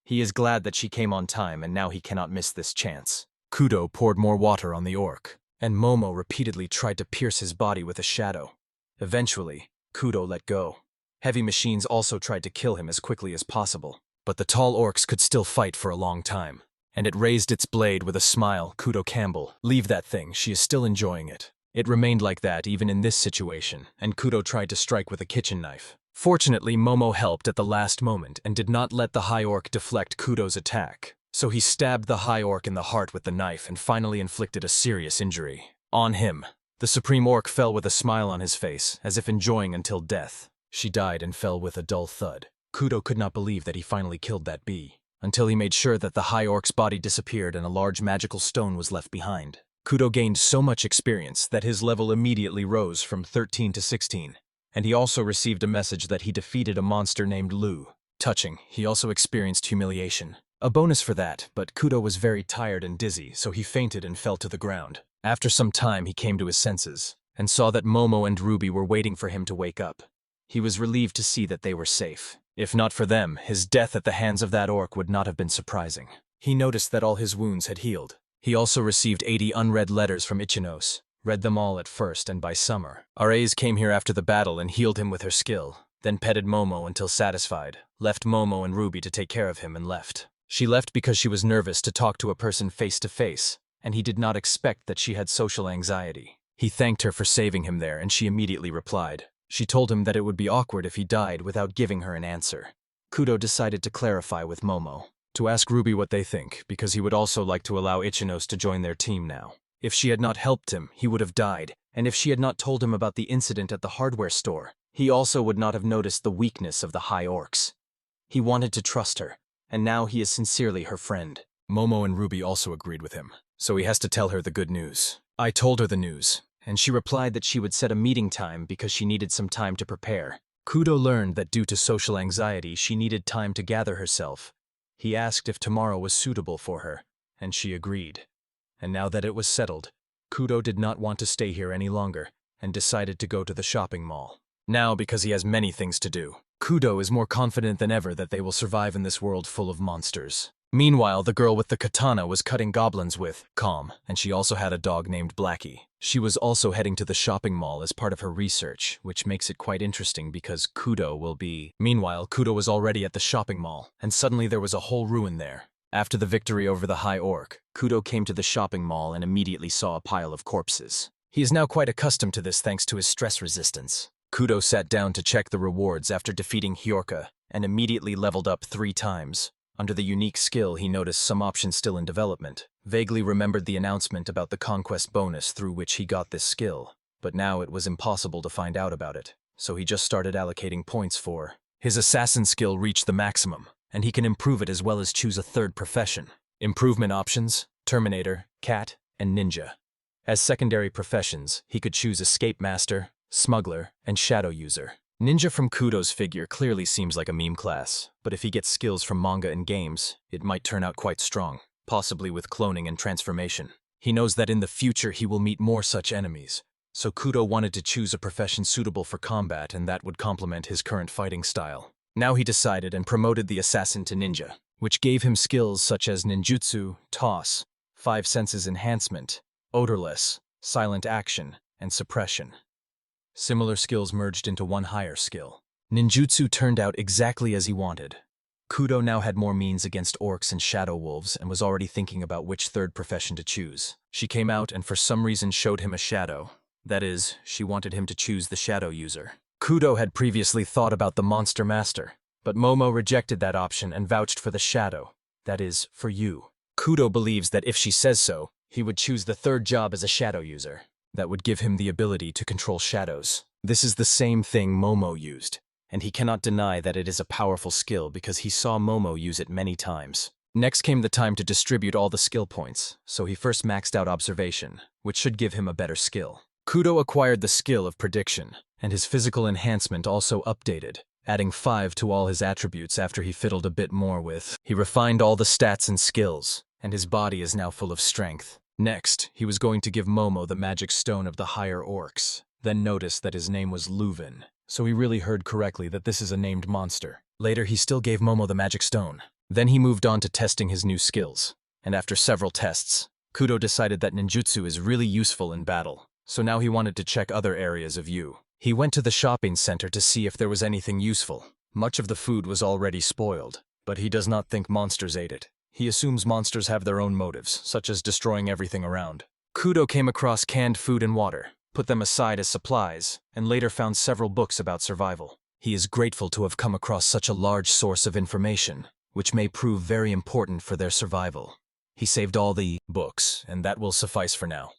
He is glad that she came on time and now he cannot miss this chance. Kudo poured more water on the orc, and Momo repeatedly tried to pierce his body with a shadow. Eventually, Kudo let go. Heavy machines also tried to kill him as quickly as possible, but the tall orcs could still fight for a long time. And it raised its blade with a smile. Kudo Campbell, leave that thing, she is still enjoying it. It remained like that even in this situation, and Kudo tried to strike with a kitchen knife. Fortunately, Momo helped at the last moment and did not let the high orc deflect Kudo's attack. So he stabbed the high orc in the heart with the knife and finally inflicted a serious injury. On him. The Supreme Orc fell with a smile on his face, as if enjoying until death. She died and fell with a dull thud. Kudo could not believe that he finally killed that bee, until he made sure that the High Orc's body disappeared and a large magical stone was left behind. Kudo gained so much experience that his level immediately rose from 13 to 16, and he also received a message that he defeated a monster named Lu. Touching, he also experienced humiliation. A bonus for that, but Kudo was very tired and dizzy, so he fainted and fell to the ground. After some time, he came to his senses, and saw that Momo and Ruby were waiting for him to wake up. He was relieved to see that they were safe. If not for them, his death at the hands of that orc would not have been surprising. He noticed that all his wounds had healed. He also received 80 unread letters from Ichinos, read them all at first and by summer. Arase came here after the battle and healed him with her skill, then petted Momo until satisfied, left Momo and Ruby to take care of him and left. She left because she was nervous to talk to a person face to face, and he did not expect that she had social anxiety. He thanked her for saving him there and she immediately replied. She told him that it would be awkward if he died without giving her an answer. Kudo decided to clarify with Momo, to ask Ruby what they think, because he would also like to allow Ichinos to join their team now. If she had not helped him, he would have died, and if she had not told him about the incident at the hardware store, he also would not have noticed the weakness of the High Orcs. He wanted to trust her, and now he is sincerely her friend. Momo and Ruby also agreed with him, so he has to tell her the good news. I told her the news, and she replied that she would set a meeting time because she needed some time to prepare. Kudo learned that due to social anxiety, she needed time to gather herself. He asked if tomorrow was suitable for her, and she agreed. And now that it was settled, Kudo did not want to stay here any longer, and decided to go to the shopping mall. Now, because he has many things to do, Kudo is more confident than ever that they will survive in this world full of monsters. Meanwhile, the girl with the katana was cutting goblins with Calm, and she also had a dog named Blackie. She was also heading to the shopping mall as part of her research, which makes it quite interesting because Kudo will be... Meanwhile, Kudo was already at the shopping mall, and suddenly there was a whole ruin there. After the victory over the High Orc, Kudo came to the shopping mall and immediately saw a pile of corpses. He is now quite accustomed to this thanks to his stress resistance. Kudo sat down to check the rewards after defeating Hyorka, and immediately leveled up 3 times. Under the unique skill, he noticed some options still in development, vaguely remembered the announcement about the conquest bonus through which he got this skill, but now it was impossible to find out about it, so he just started allocating points for. His assassin skill reached the maximum, and he can improve it as well as choose a 3rd profession. Improvement options: Terminator, Cat, and Ninja. As secondary professions, he could choose Escape Master, Smuggler, and Shadow User. Ninja from Kudo's figure clearly seems like a meme class, but if he gets skills from manga and games, it might turn out quite strong, possibly with cloning and transformation. He knows that in the future he will meet more such enemies, so Kudo wanted to choose a profession suitable for combat and that would complement his current fighting style. Now he decided and promoted the assassin to ninja, which gave him skills such as ninjutsu, toss, 5 senses enhancement, odorless, silent action, and suppression. Similar skills merged into one higher skill. Ninjutsu turned out exactly as he wanted. Kudo now had more means against orcs and shadow wolves and was already thinking about which 3rd profession to choose. She came out and for some reason showed him a shadow. That is, she wanted him to choose the shadow user. Kudo had previously thought about the monster master, but Momo rejected that option and vouched for the shadow. That is, for you. Kudo believes that if she says so, he would choose the 3rd job as a shadow user. That would give him the ability to control shadows. This is the same thing Momo used, and he cannot deny that it is a powerful skill because he saw Momo use it many times. Next came the time to distribute all the skill points, so he first maxed out observation, which should give him a better skill. Kudo acquired the skill of prediction, and his physical enhancement also updated, adding 5 to all his attributes after he fiddled a bit more with. He refined all the stats and skills, and his body is now full of strength. Next, he was going to give Momo the magic stone of the higher orcs, then noticed that his name was Luvin, so he really heard correctly that this is a named monster. Later, he still gave Momo the magic stone. Then he moved on to testing his new skills, and after several tests, Kudo decided that ninjutsu is really useful in battle, so now he wanted to check other areas of Yu. He went to the shopping center to see if there was anything useful. Much of the food was already spoiled, but he does not think monsters ate it. He assumes monsters have their own motives, such as destroying everything around. Kudo came across canned food and water, put them aside as supplies, and later found several books about survival. He is grateful to have come across such a large source of information, which may prove very important for their survival. He saved all the books, and that will suffice for now.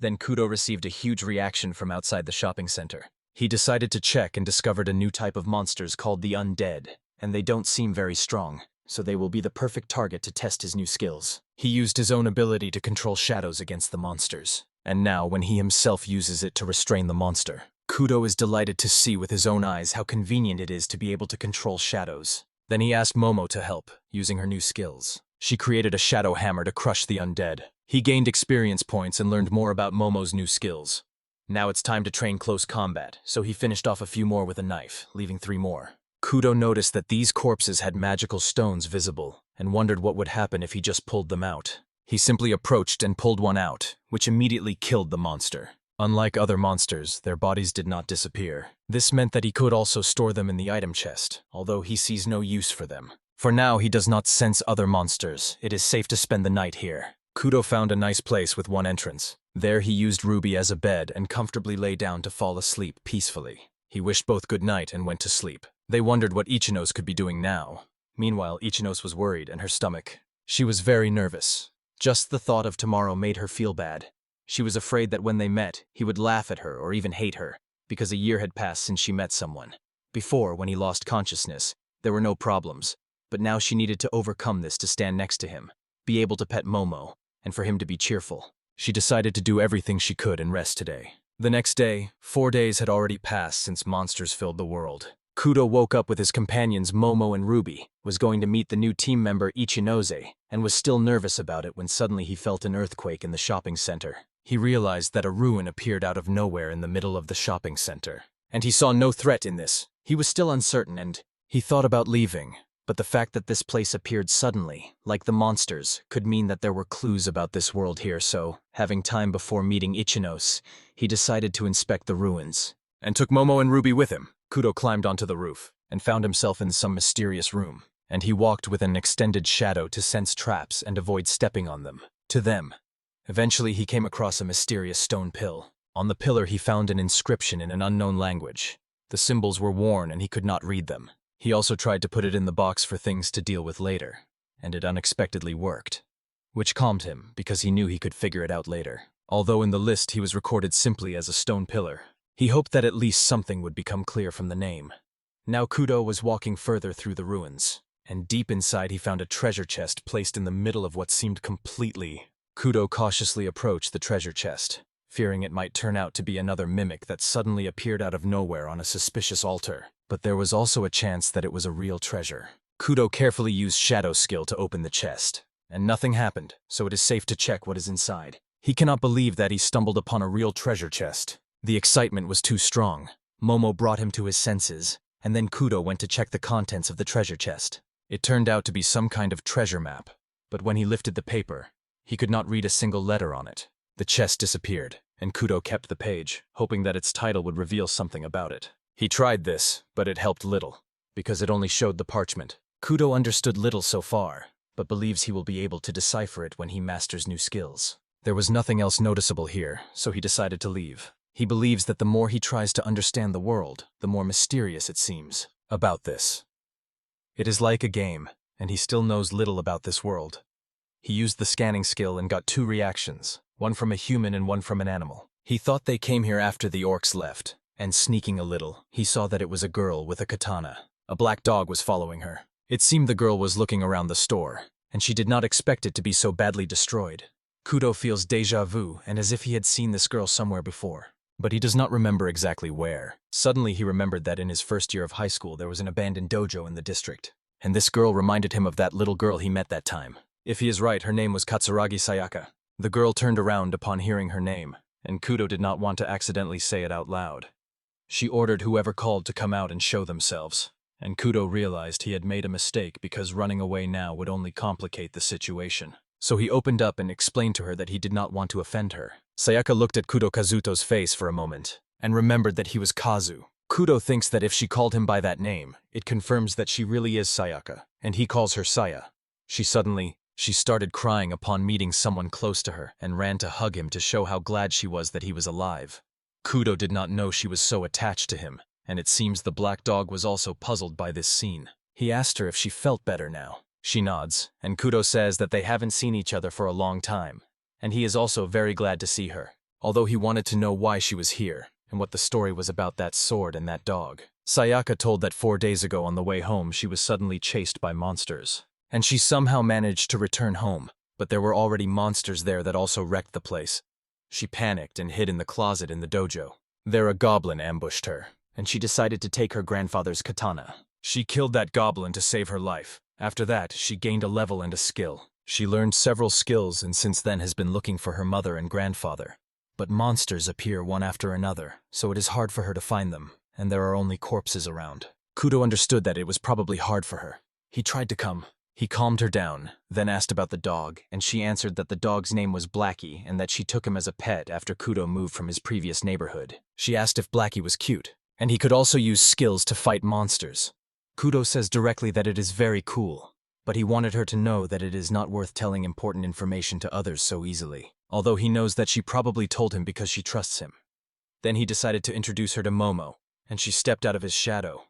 Then Kudo received a huge reaction from outside the shopping center. He decided to check and discovered a new type of monsters called the undead, and they don't seem very strong, so they will be the perfect target to test his new skills. He used his own ability to control shadows against the monsters, and now when he himself uses it to restrain the monster, Kudo is delighted to see with his own eyes how convenient it is to be able to control shadows. Then he asked Momo to help, using her new skills. She created a shadow hammer to crush the undead. He gained experience points and learned more about Momo's new skills. Now it's time to train close combat, so he finished off a few more with a knife, leaving 3 more. Kudo noticed that these corpses had magical stones visible, and wondered what would happen if he just pulled them out. He simply approached and pulled one out, which immediately killed the monster. Unlike other monsters, their bodies did not disappear. This meant that he could also store them in the item chest, although he sees no use for them. For now, he does not sense other monsters. It is safe to spend the night here. Kudo found a nice place with one entrance. There he used Ruby as a bed and comfortably lay down to fall asleep peacefully. He wished both good night and went to sleep. They wondered what Ichinos could be doing now. Meanwhile, Ichinos was worried and her stomach. She was very nervous. Just the thought of tomorrow made her feel bad. She was afraid that when they met, he would laugh at her or even hate her, because a year had passed since she met someone. Before, when he lost consciousness, there were no problems, but now she needed to overcome this to stand next to him, be able to pet Momo, and for him to be cheerful. She decided to do everything she could and rest today. The next day, 4 days had already passed since monsters filled the world. Kudo woke up with his companions Momo and Ruby, was going to meet the new team member Ichinose, and was still nervous about it when suddenly he felt an earthquake in the shopping center. He realized that a ruin appeared out of nowhere in the middle of the shopping center. And he saw no threat in this. He was still uncertain and he thought about leaving. But the fact that this place appeared suddenly, like the monsters, could mean that there were clues about this world here, so, having time before meeting Ichinos, he decided to inspect the ruins. And took Momo and Ruby with him. Kudo climbed onto the roof, and found himself in some mysterious room. And he walked with an extended shadow to sense traps and avoid stepping on them. To them. Eventually he came across a mysterious stone pill. On the pillar he found an inscription in an unknown language. The symbols were worn and he could not read them. He also tried to put it in the box for things to deal with later, and it unexpectedly worked. Which calmed him, because he knew he could figure it out later. Although in the list he was recorded simply as a stone pillar, he hoped that at least something would become clear from the name. Now Kudo was walking further through the ruins, and deep inside he found a treasure chest placed in the middle of what seemed completely. Kudo cautiously approached the treasure chest, fearing it might turn out to be another mimic that suddenly appeared out of nowhere on a suspicious altar. But there was also a chance that it was a real treasure. Kudo carefully used shadow skill to open the chest, and nothing happened, so it is safe to check what is inside. He cannot believe that he stumbled upon a real treasure chest. The excitement was too strong. Momo brought him to his senses, and then Kudo went to check the contents of the treasure chest. It turned out to be some kind of treasure map, but when he lifted the paper, he could not read a single letter on it. The chest disappeared, and Kudo kept the page, hoping that its title would reveal something about it. He tried this, but it helped little, because it only showed the parchment. Kudo understood little so far, but believes he will be able to decipher it when he masters new skills. There was nothing else noticeable here, so he decided to leave. He believes that the more he tries to understand the world, the more mysterious it seems. About this. It is like a game, and he still knows little about this world. He used the scanning skill and got 2 reactions, one from a human and one from an animal. He thought they came here after the orcs left. And sneaking a little, he saw that it was a girl with a katana. A black dog was following her. It seemed the girl was looking around the store, and she did not expect it to be so badly destroyed. Kudo feels déjà vu and as if he had seen this girl somewhere before. But he does not remember exactly where. Suddenly he remembered that in his first year of high school there was an abandoned dojo in the district. And this girl reminded him of that little girl he met that time. If he is right, her name was Katsuragi Sayaka. The girl turned around upon hearing her name, and Kudo did not want to accidentally say it out loud. She ordered whoever called to come out and show themselves, and Kudo realized he had made a mistake because running away now would only complicate the situation. So he opened up and explained to her that he did not want to offend her. Sayaka looked at Kudo Kazuto's face for a moment, and remembered that he was Kazu. Kudo thinks that if she called him by that name, it confirms that she really is Sayaka, and he calls her Saya. She started crying upon meeting someone close to her, and ran to hug him to show how glad she was that he was alive. Kudo did not know she was so attached to him, and it seems the black dog was also puzzled by this scene. He asked her if she felt better now. She nods, and Kudo says that they haven't seen each other for a long time, and he is also very glad to see her. although he wanted to know why she was here and what the story was about that sword and that dog. Sayaka told that 4 days ago on the way home she was suddenly chased by monsters, and she somehow managed to return home, but there were already monsters there that also wrecked the place. She panicked and hid in the closet in the dojo. There a goblin ambushed her, and she decided to take her grandfather's katana. She killed that goblin to save her life. After that, she gained a level and a skill. She learned several skills and since then has been looking for her mother and grandfather. But monsters appear one after another, so it is hard for her to find them, and there are only corpses around. Kudo understood that it was probably hard for her. He tried to come. He calmed her down, then asked about the dog, and she answered that the dog's name was Blackie and that she took him as a pet after Kudo moved from his previous neighborhood. She asked if Blackie was cute, and he could also use skills to fight monsters. Kudo says directly that it is very cool, but he wanted her to know that it is not worth telling important information to others so easily, although he knows that she probably told him because she trusts him. Then he decided to introduce her to Momo, and she stepped out of his shadow.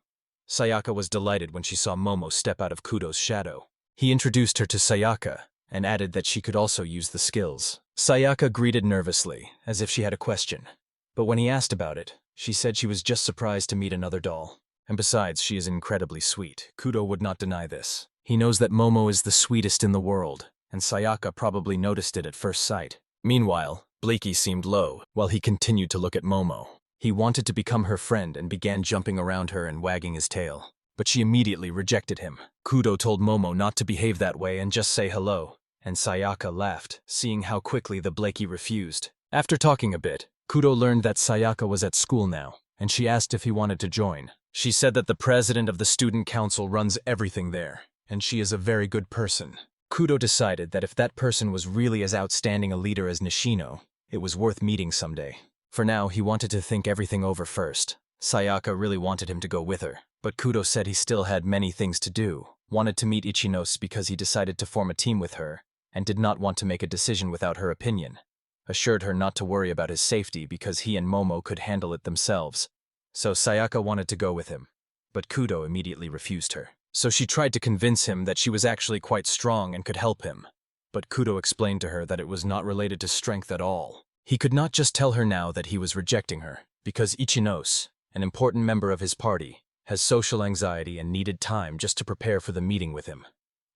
Sayaka was delighted when she saw Momo step out of Kudo's shadow. He introduced her to Sayaka, and added that she could also use the skills. Sayaka greeted nervously, as if she had a question. But when he asked about it, she said she was just surprised to meet another doll. And besides, she is incredibly sweet. Kudo would not deny this. He knows that Momo is the sweetest in the world, and Sayaka probably noticed it at first sight. Meanwhile, Blakey seemed low, while he continued to look at Momo. He wanted to become her friend and began jumping around her and wagging his tail. But she immediately rejected him. Kudo told Momo not to behave that way and just say hello, and Sayaka laughed, seeing how quickly the Blakey refused. After talking a bit, Kudo learned that Sayaka was at school now, and she asked if he wanted to join. She said that the president of the student council runs everything there, and she is a very good person. Kudo decided that if that person was really as outstanding a leader as Nishino, it was worth meeting someday. For now, he wanted to think everything over first. Sayaka really wanted him to go with her, but Kudo said he still had many things to do, wanted to meet Ichinose because he decided to form a team with her, and did not want to make a decision without her opinion. Assured her not to worry about his safety because he and Momo could handle it themselves. So Sayaka wanted to go with him, but Kudo immediately refused her. So she tried to convince him that she was actually quite strong and could help him. But Kudo explained to her that it was not related to strength at all. He could not just tell her now that he was rejecting her, because Ichinose, an important member of his party, has social anxiety and needed time just to prepare for the meeting with him.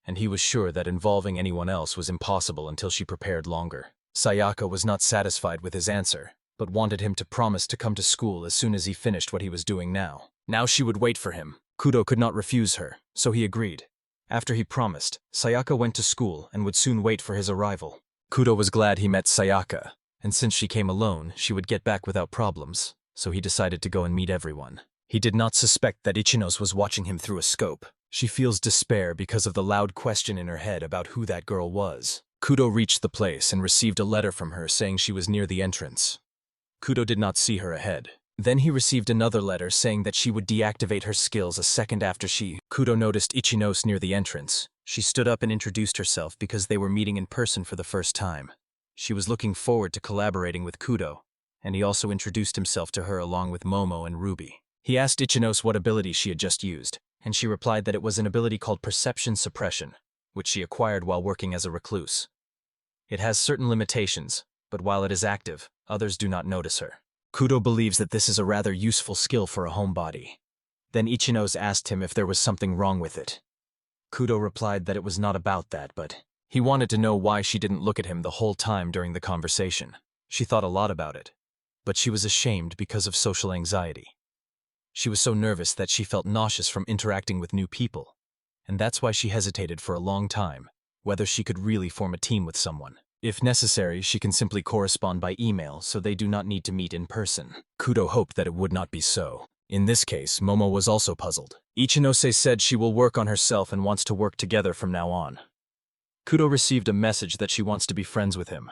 And he was sure that involving anyone else was impossible until she prepared longer. Sayaka was not satisfied with his answer, but wanted him to promise to come to school as soon as he finished what he was doing now. Now she would wait for him. Kudo could not refuse her, so he agreed. After he promised, Sayaka went to school and would soon wait for his arrival. Kudo was glad he met Sayaka, and since she came alone, she would get back without problems, so he decided to go and meet everyone. He did not suspect that Ichinose was watching him through a scope. She feels despair because of the loud question in her head about who that girl was. Kudo reached the place and received a letter from her saying she was near the entrance. Kudo did not see her ahead. Then he received another letter saying that she would deactivate her skills a second after Kudo noticed Ichinose near the entrance. She stood up and introduced herself because they were meeting in person for the first time. She was looking forward to collaborating with Kudo, and he also introduced himself to her along with Momo and Ruby. He asked Ichinose what ability she had just used, and she replied that it was an ability called perception suppression, which she acquired while working as a recluse. It has certain limitations, but while it is active, others do not notice her. Kudo believes that this is a rather useful skill for a homebody. Then Ichinose asked him if there was something wrong with it. Kudo replied that it was not about that, but he wanted to know why she didn't look at him the whole time during the conversation. She thought a lot about it, but she was ashamed because of social anxiety. She was so nervous that she felt nauseous from interacting with new people, and that's why she hesitated for a long time, whether she could really form a team with someone. If necessary, she can simply correspond by email so they do not need to meet in person. Kudo hoped that it would not be so. In this case, Momo was also puzzled. Ichinose said she will work on herself and wants to work together from now on. Kudo received a message that she wants to be friends with him,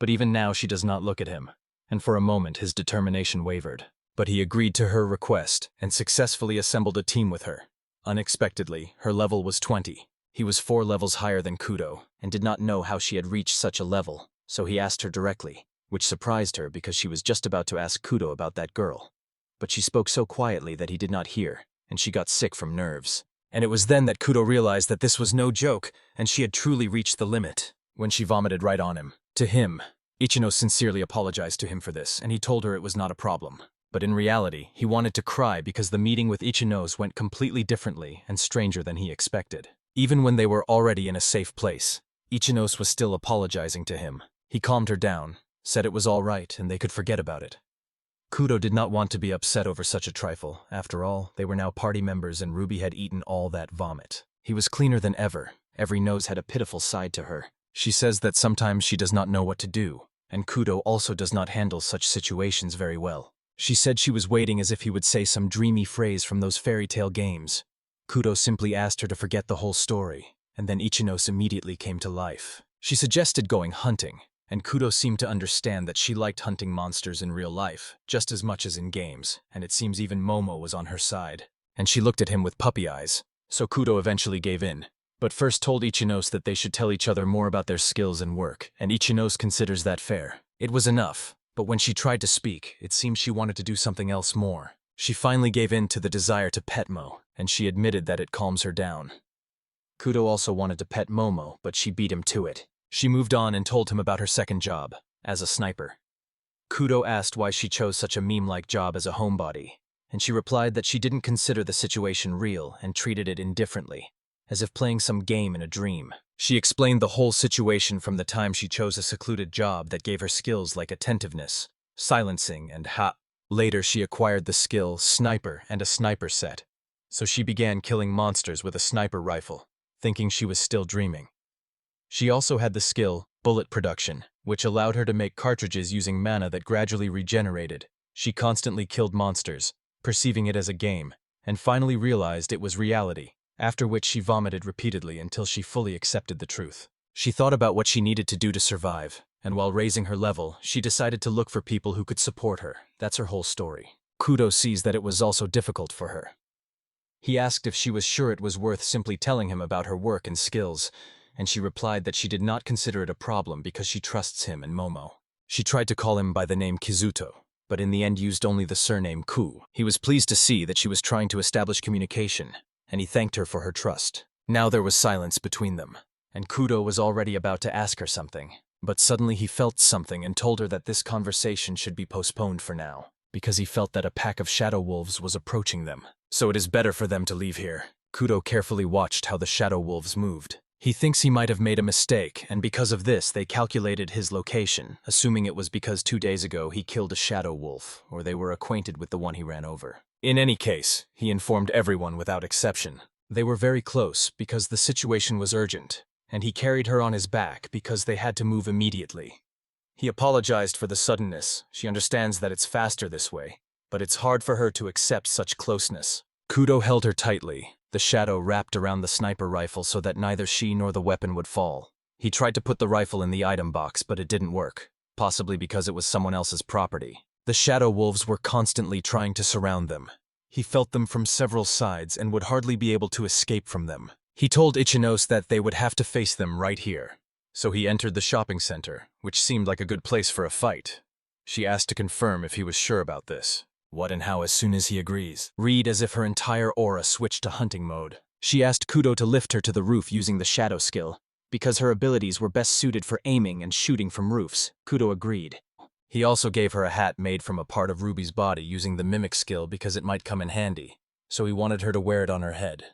but even now she does not look at him, and for a moment his determination wavered. But he agreed to her request and successfully assembled a team with her. Unexpectedly, her level was 20. He was 4 levels higher than Kudo, and did not know how she had reached such a level, so he asked her directly, which surprised her because she was just about to ask Kudo about that girl. But she spoke so quietly that he did not hear, and she got sick from nerves. And it was then that Kudo realized that this was no joke, and she had truly reached the limit, when she vomited right on him. To him, Ichino sincerely apologized to him for this, and he told her it was not a problem. But in reality, he wanted to cry because the meeting with Ichinos went completely differently and stranger than he expected. Even when they were already in a safe place, Ichinos was still apologizing to him. He calmed her down, said it was all right and they could forget about it. Kudo did not want to be upset over such a trifle. After all, they were now party members and Ruby had eaten all that vomit. He was cleaner than ever. Every nose had a pitiful side to her. She says that sometimes she does not know what to do, and Kudo also does not handle such situations very well. She said she was waiting as if he would say some dreamy phrase from those fairy tale games. Kudo simply asked her to forget the whole story, and then Ichinos immediately came to life. She suggested going hunting, and Kudo seemed to understand that she liked hunting monsters in real life, just as much as in games, and it seems even Momo was on her side. And she looked at him with puppy eyes, so Kudo eventually gave in, but first told Ichinos that they should tell each other more about their skills and work, and Ichinos considers that fair. It was enough. But when she tried to speak, it seemed she wanted to do something else more. She finally gave in to the desire to pet Mo, and she admitted that it calms her down. Kudo also wanted to pet Momo, but she beat him to it. She moved on and told him about her second job, as a sniper. Kudo asked why she chose such a meme-like job as a homebody, and she replied that she didn't consider the situation real and treated it indifferently, as if playing some game in a dream. She explained the whole situation from the time she chose a secluded job that gave her skills like attentiveness, silencing, and Later she acquired the skill sniper and a sniper set, so she began killing monsters with a sniper rifle, thinking she was still dreaming. She also had the skill bullet production, which allowed her to make cartridges using mana that gradually regenerated. She constantly killed monsters, perceiving it as a game, and finally realized it was reality. After which she vomited repeatedly until she fully accepted the truth. She thought about what she needed to do to survive, and while raising her level, she decided to look for people who could support her. That's her whole story. Kudo sees that it was also difficult for her. He asked if she was sure it was worth simply telling him about her work and skills, and she replied that she did not consider it a problem because she trusts him and Momo. She tried to call him by the name Kizuto, but in the end used only the surname Ku. He was pleased to see that she was trying to establish communication, and he thanked her for her trust. Now there was silence between them, and Kudo was already about to ask her something, but suddenly he felt something and told her that this conversation should be postponed for now, because he felt that a pack of shadow wolves was approaching them. So it is better for them to leave here. Kudo carefully watched how the shadow wolves moved. He thinks he might have made a mistake, and because of this they calculated his location, assuming it was because 2 days ago he killed a shadow wolf, or they were acquainted with the one he ran over. In any case, he informed everyone without exception. They were very close because the situation was urgent, and he carried her on his back because they had to move immediately. He apologized for the suddenness. She understands that it's faster this way, but it's hard for her to accept such closeness. Kudo held her tightly, the shadow wrapped around the sniper rifle so that neither she nor the weapon would fall. He tried to put the rifle in the item box, but it didn't work, possibly because it was someone else's property. The shadow wolves were constantly trying to surround them. He felt them from several sides and would hardly be able to escape from them. He told Ichinos that they would have to face them right here. So he entered the shopping center, which seemed like a good place for a fight. She asked to confirm if he was sure about this. What and how as soon as he agrees. Read as if her entire aura switched to hunting mode. She asked Kudo to lift her to the roof using the shadow skill, because her abilities were best suited for aiming and shooting from roofs. Kudo agreed. He also gave her a hat made from a part of Ruby's body using the mimic skill because it might come in handy, so he wanted her to wear it on her head.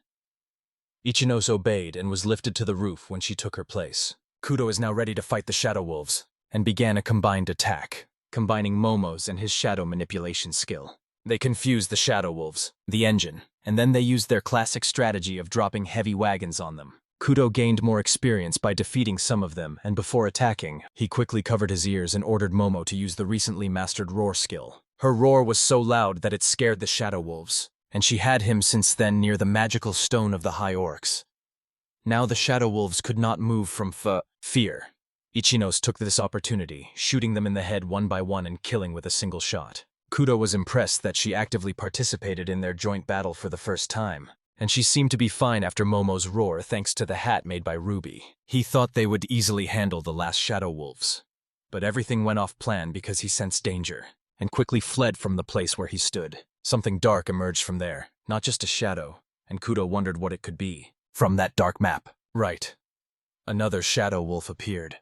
Ichinos obeyed and was lifted to the roof when she took her place. Kudo is now ready to fight the shadow wolves, and began a combined attack, combining Momo's and his shadow manipulation skill. They confused the shadow wolves, the engine, and then they used their classic strategy of dropping heavy wagons on them. Kudo gained more experience by defeating some of them, and before attacking, he quickly covered his ears and ordered Momo to use the recently mastered roar skill. Her roar was so loud that it scared the shadow wolves, and she had him since then near the magical stone of the high orcs. Now the shadow wolves could not move from fear. Ichinos took this opportunity, shooting them in the head one by one and killing with a single shot. Kudo was impressed that she actively participated in their joint battle for the first time, and she seemed to be fine after Momo's roar thanks to the hat made by Ruby. He thought they would easily handle the last shadow wolves, but everything went off plan because he sensed danger, and quickly fled from the place where he stood. Something dark emerged from there, not just a shadow, and Kudo wondered what it could be. From that dark map. Right. Another shadow wolf appeared,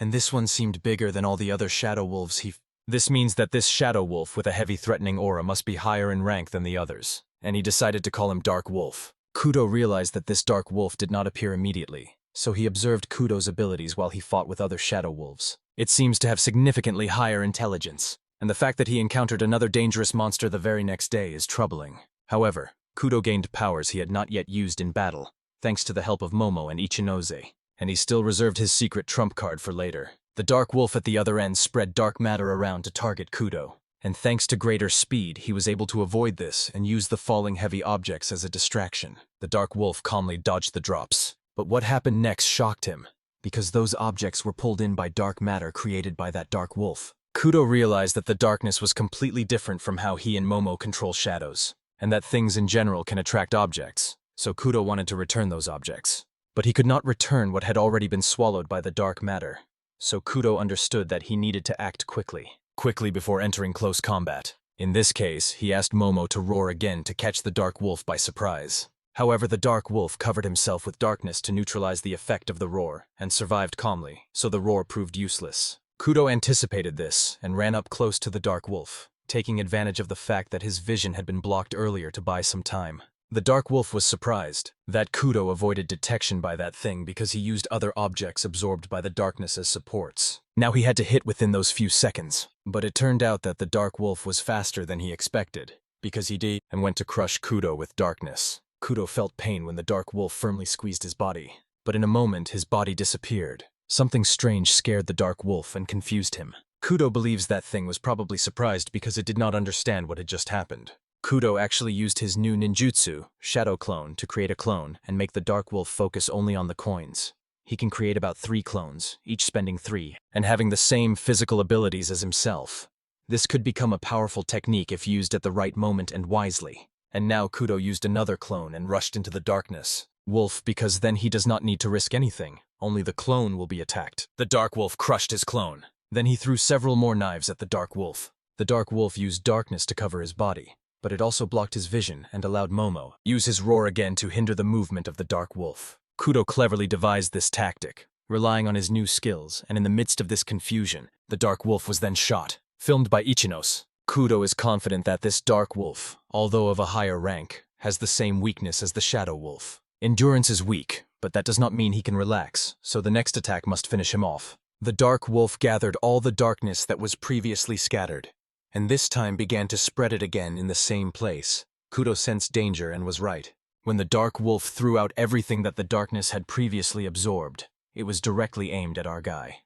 and this one seemed bigger than all the other shadow wolves This means that this shadow wolf with a heavy threatening aura must be higher in rank than the others, and he decided to call him Dark Wolf. Kudo realized that this Dark Wolf did not appear immediately, so he observed Kudo's abilities while he fought with other shadow wolves. It seems to have significantly higher intelligence, and the fact that he encountered another dangerous monster the very next day is troubling. However, Kudo gained powers he had not yet used in battle, thanks to the help of Momo and Ichinose, and he still reserved his secret trump card for later. The Dark Wolf at the other end spread dark matter around to target Kudo, and thanks to greater speed, he was able to avoid this and use the falling heavy objects as a distraction. The Dark Wolf calmly dodged the drops. But what happened next shocked him, because those objects were pulled in by dark matter created by that Dark Wolf. Kudo realized that the darkness was completely different from how he and Momo control shadows, and that things in general can attract objects, so Kudo wanted to return those objects. But he could not return what had already been swallowed by the dark matter. So Kudo understood that he needed to act quickly before entering close combat. In this case, he asked Momo to roar again to catch the Dark Wolf by surprise. However, the Dark Wolf covered himself with darkness to neutralize the effect of the roar, and survived calmly, so the roar proved useless. Kudo anticipated this, and ran up close to the Dark Wolf, taking advantage of the fact that his vision had been blocked earlier to buy some time. The Dark Wolf was surprised that Kudo avoided detection by that thing because he used other objects absorbed by the darkness as supports. Now he had to hit within those few seconds, but it turned out that the Dark Wolf was faster than he expected, because he did and went to crush Kudo with darkness. Kudo felt pain when the Dark Wolf firmly squeezed his body, but in a moment his body disappeared. Something strange scared the Dark Wolf and confused him. Kudo believes that thing was probably surprised because it did not understand what had just happened. Kudo actually used his new ninjutsu, Shadow Clone, to create a clone and make the Dark Wolf focus only on the coins. He can create about 3 clones, each spending 3, and having the same physical abilities as himself. This could become a powerful technique if used at the right moment and wisely. And now Kudo used another clone and rushed into the darkness. Wolf, because then he does not need to risk anything, only the clone will be attacked. The Dark Wolf crushed his clone. Then he threw several more knives at the Dark Wolf. The Dark Wolf used darkness to cover his body, but it also blocked his vision and allowed Momo use his roar again to hinder the movement of the Dark Wolf. Kudo cleverly devised this tactic, relying on his new skills, and in the midst of this confusion, the Dark Wolf was then shot. Filmed by Ichinose. Kudo is confident that this Dark Wolf, although of a higher rank, has the same weakness as the Shadow Wolf. Endurance is weak, but that does not mean he can relax, so the next attack must finish him off. The Dark Wolf gathered all the darkness that was previously scattered, and this time began to spread it again in the same place. Kudo sensed danger and was right. When the Dark Wolf threw out everything that the darkness had previously absorbed, it was directly aimed at our guy.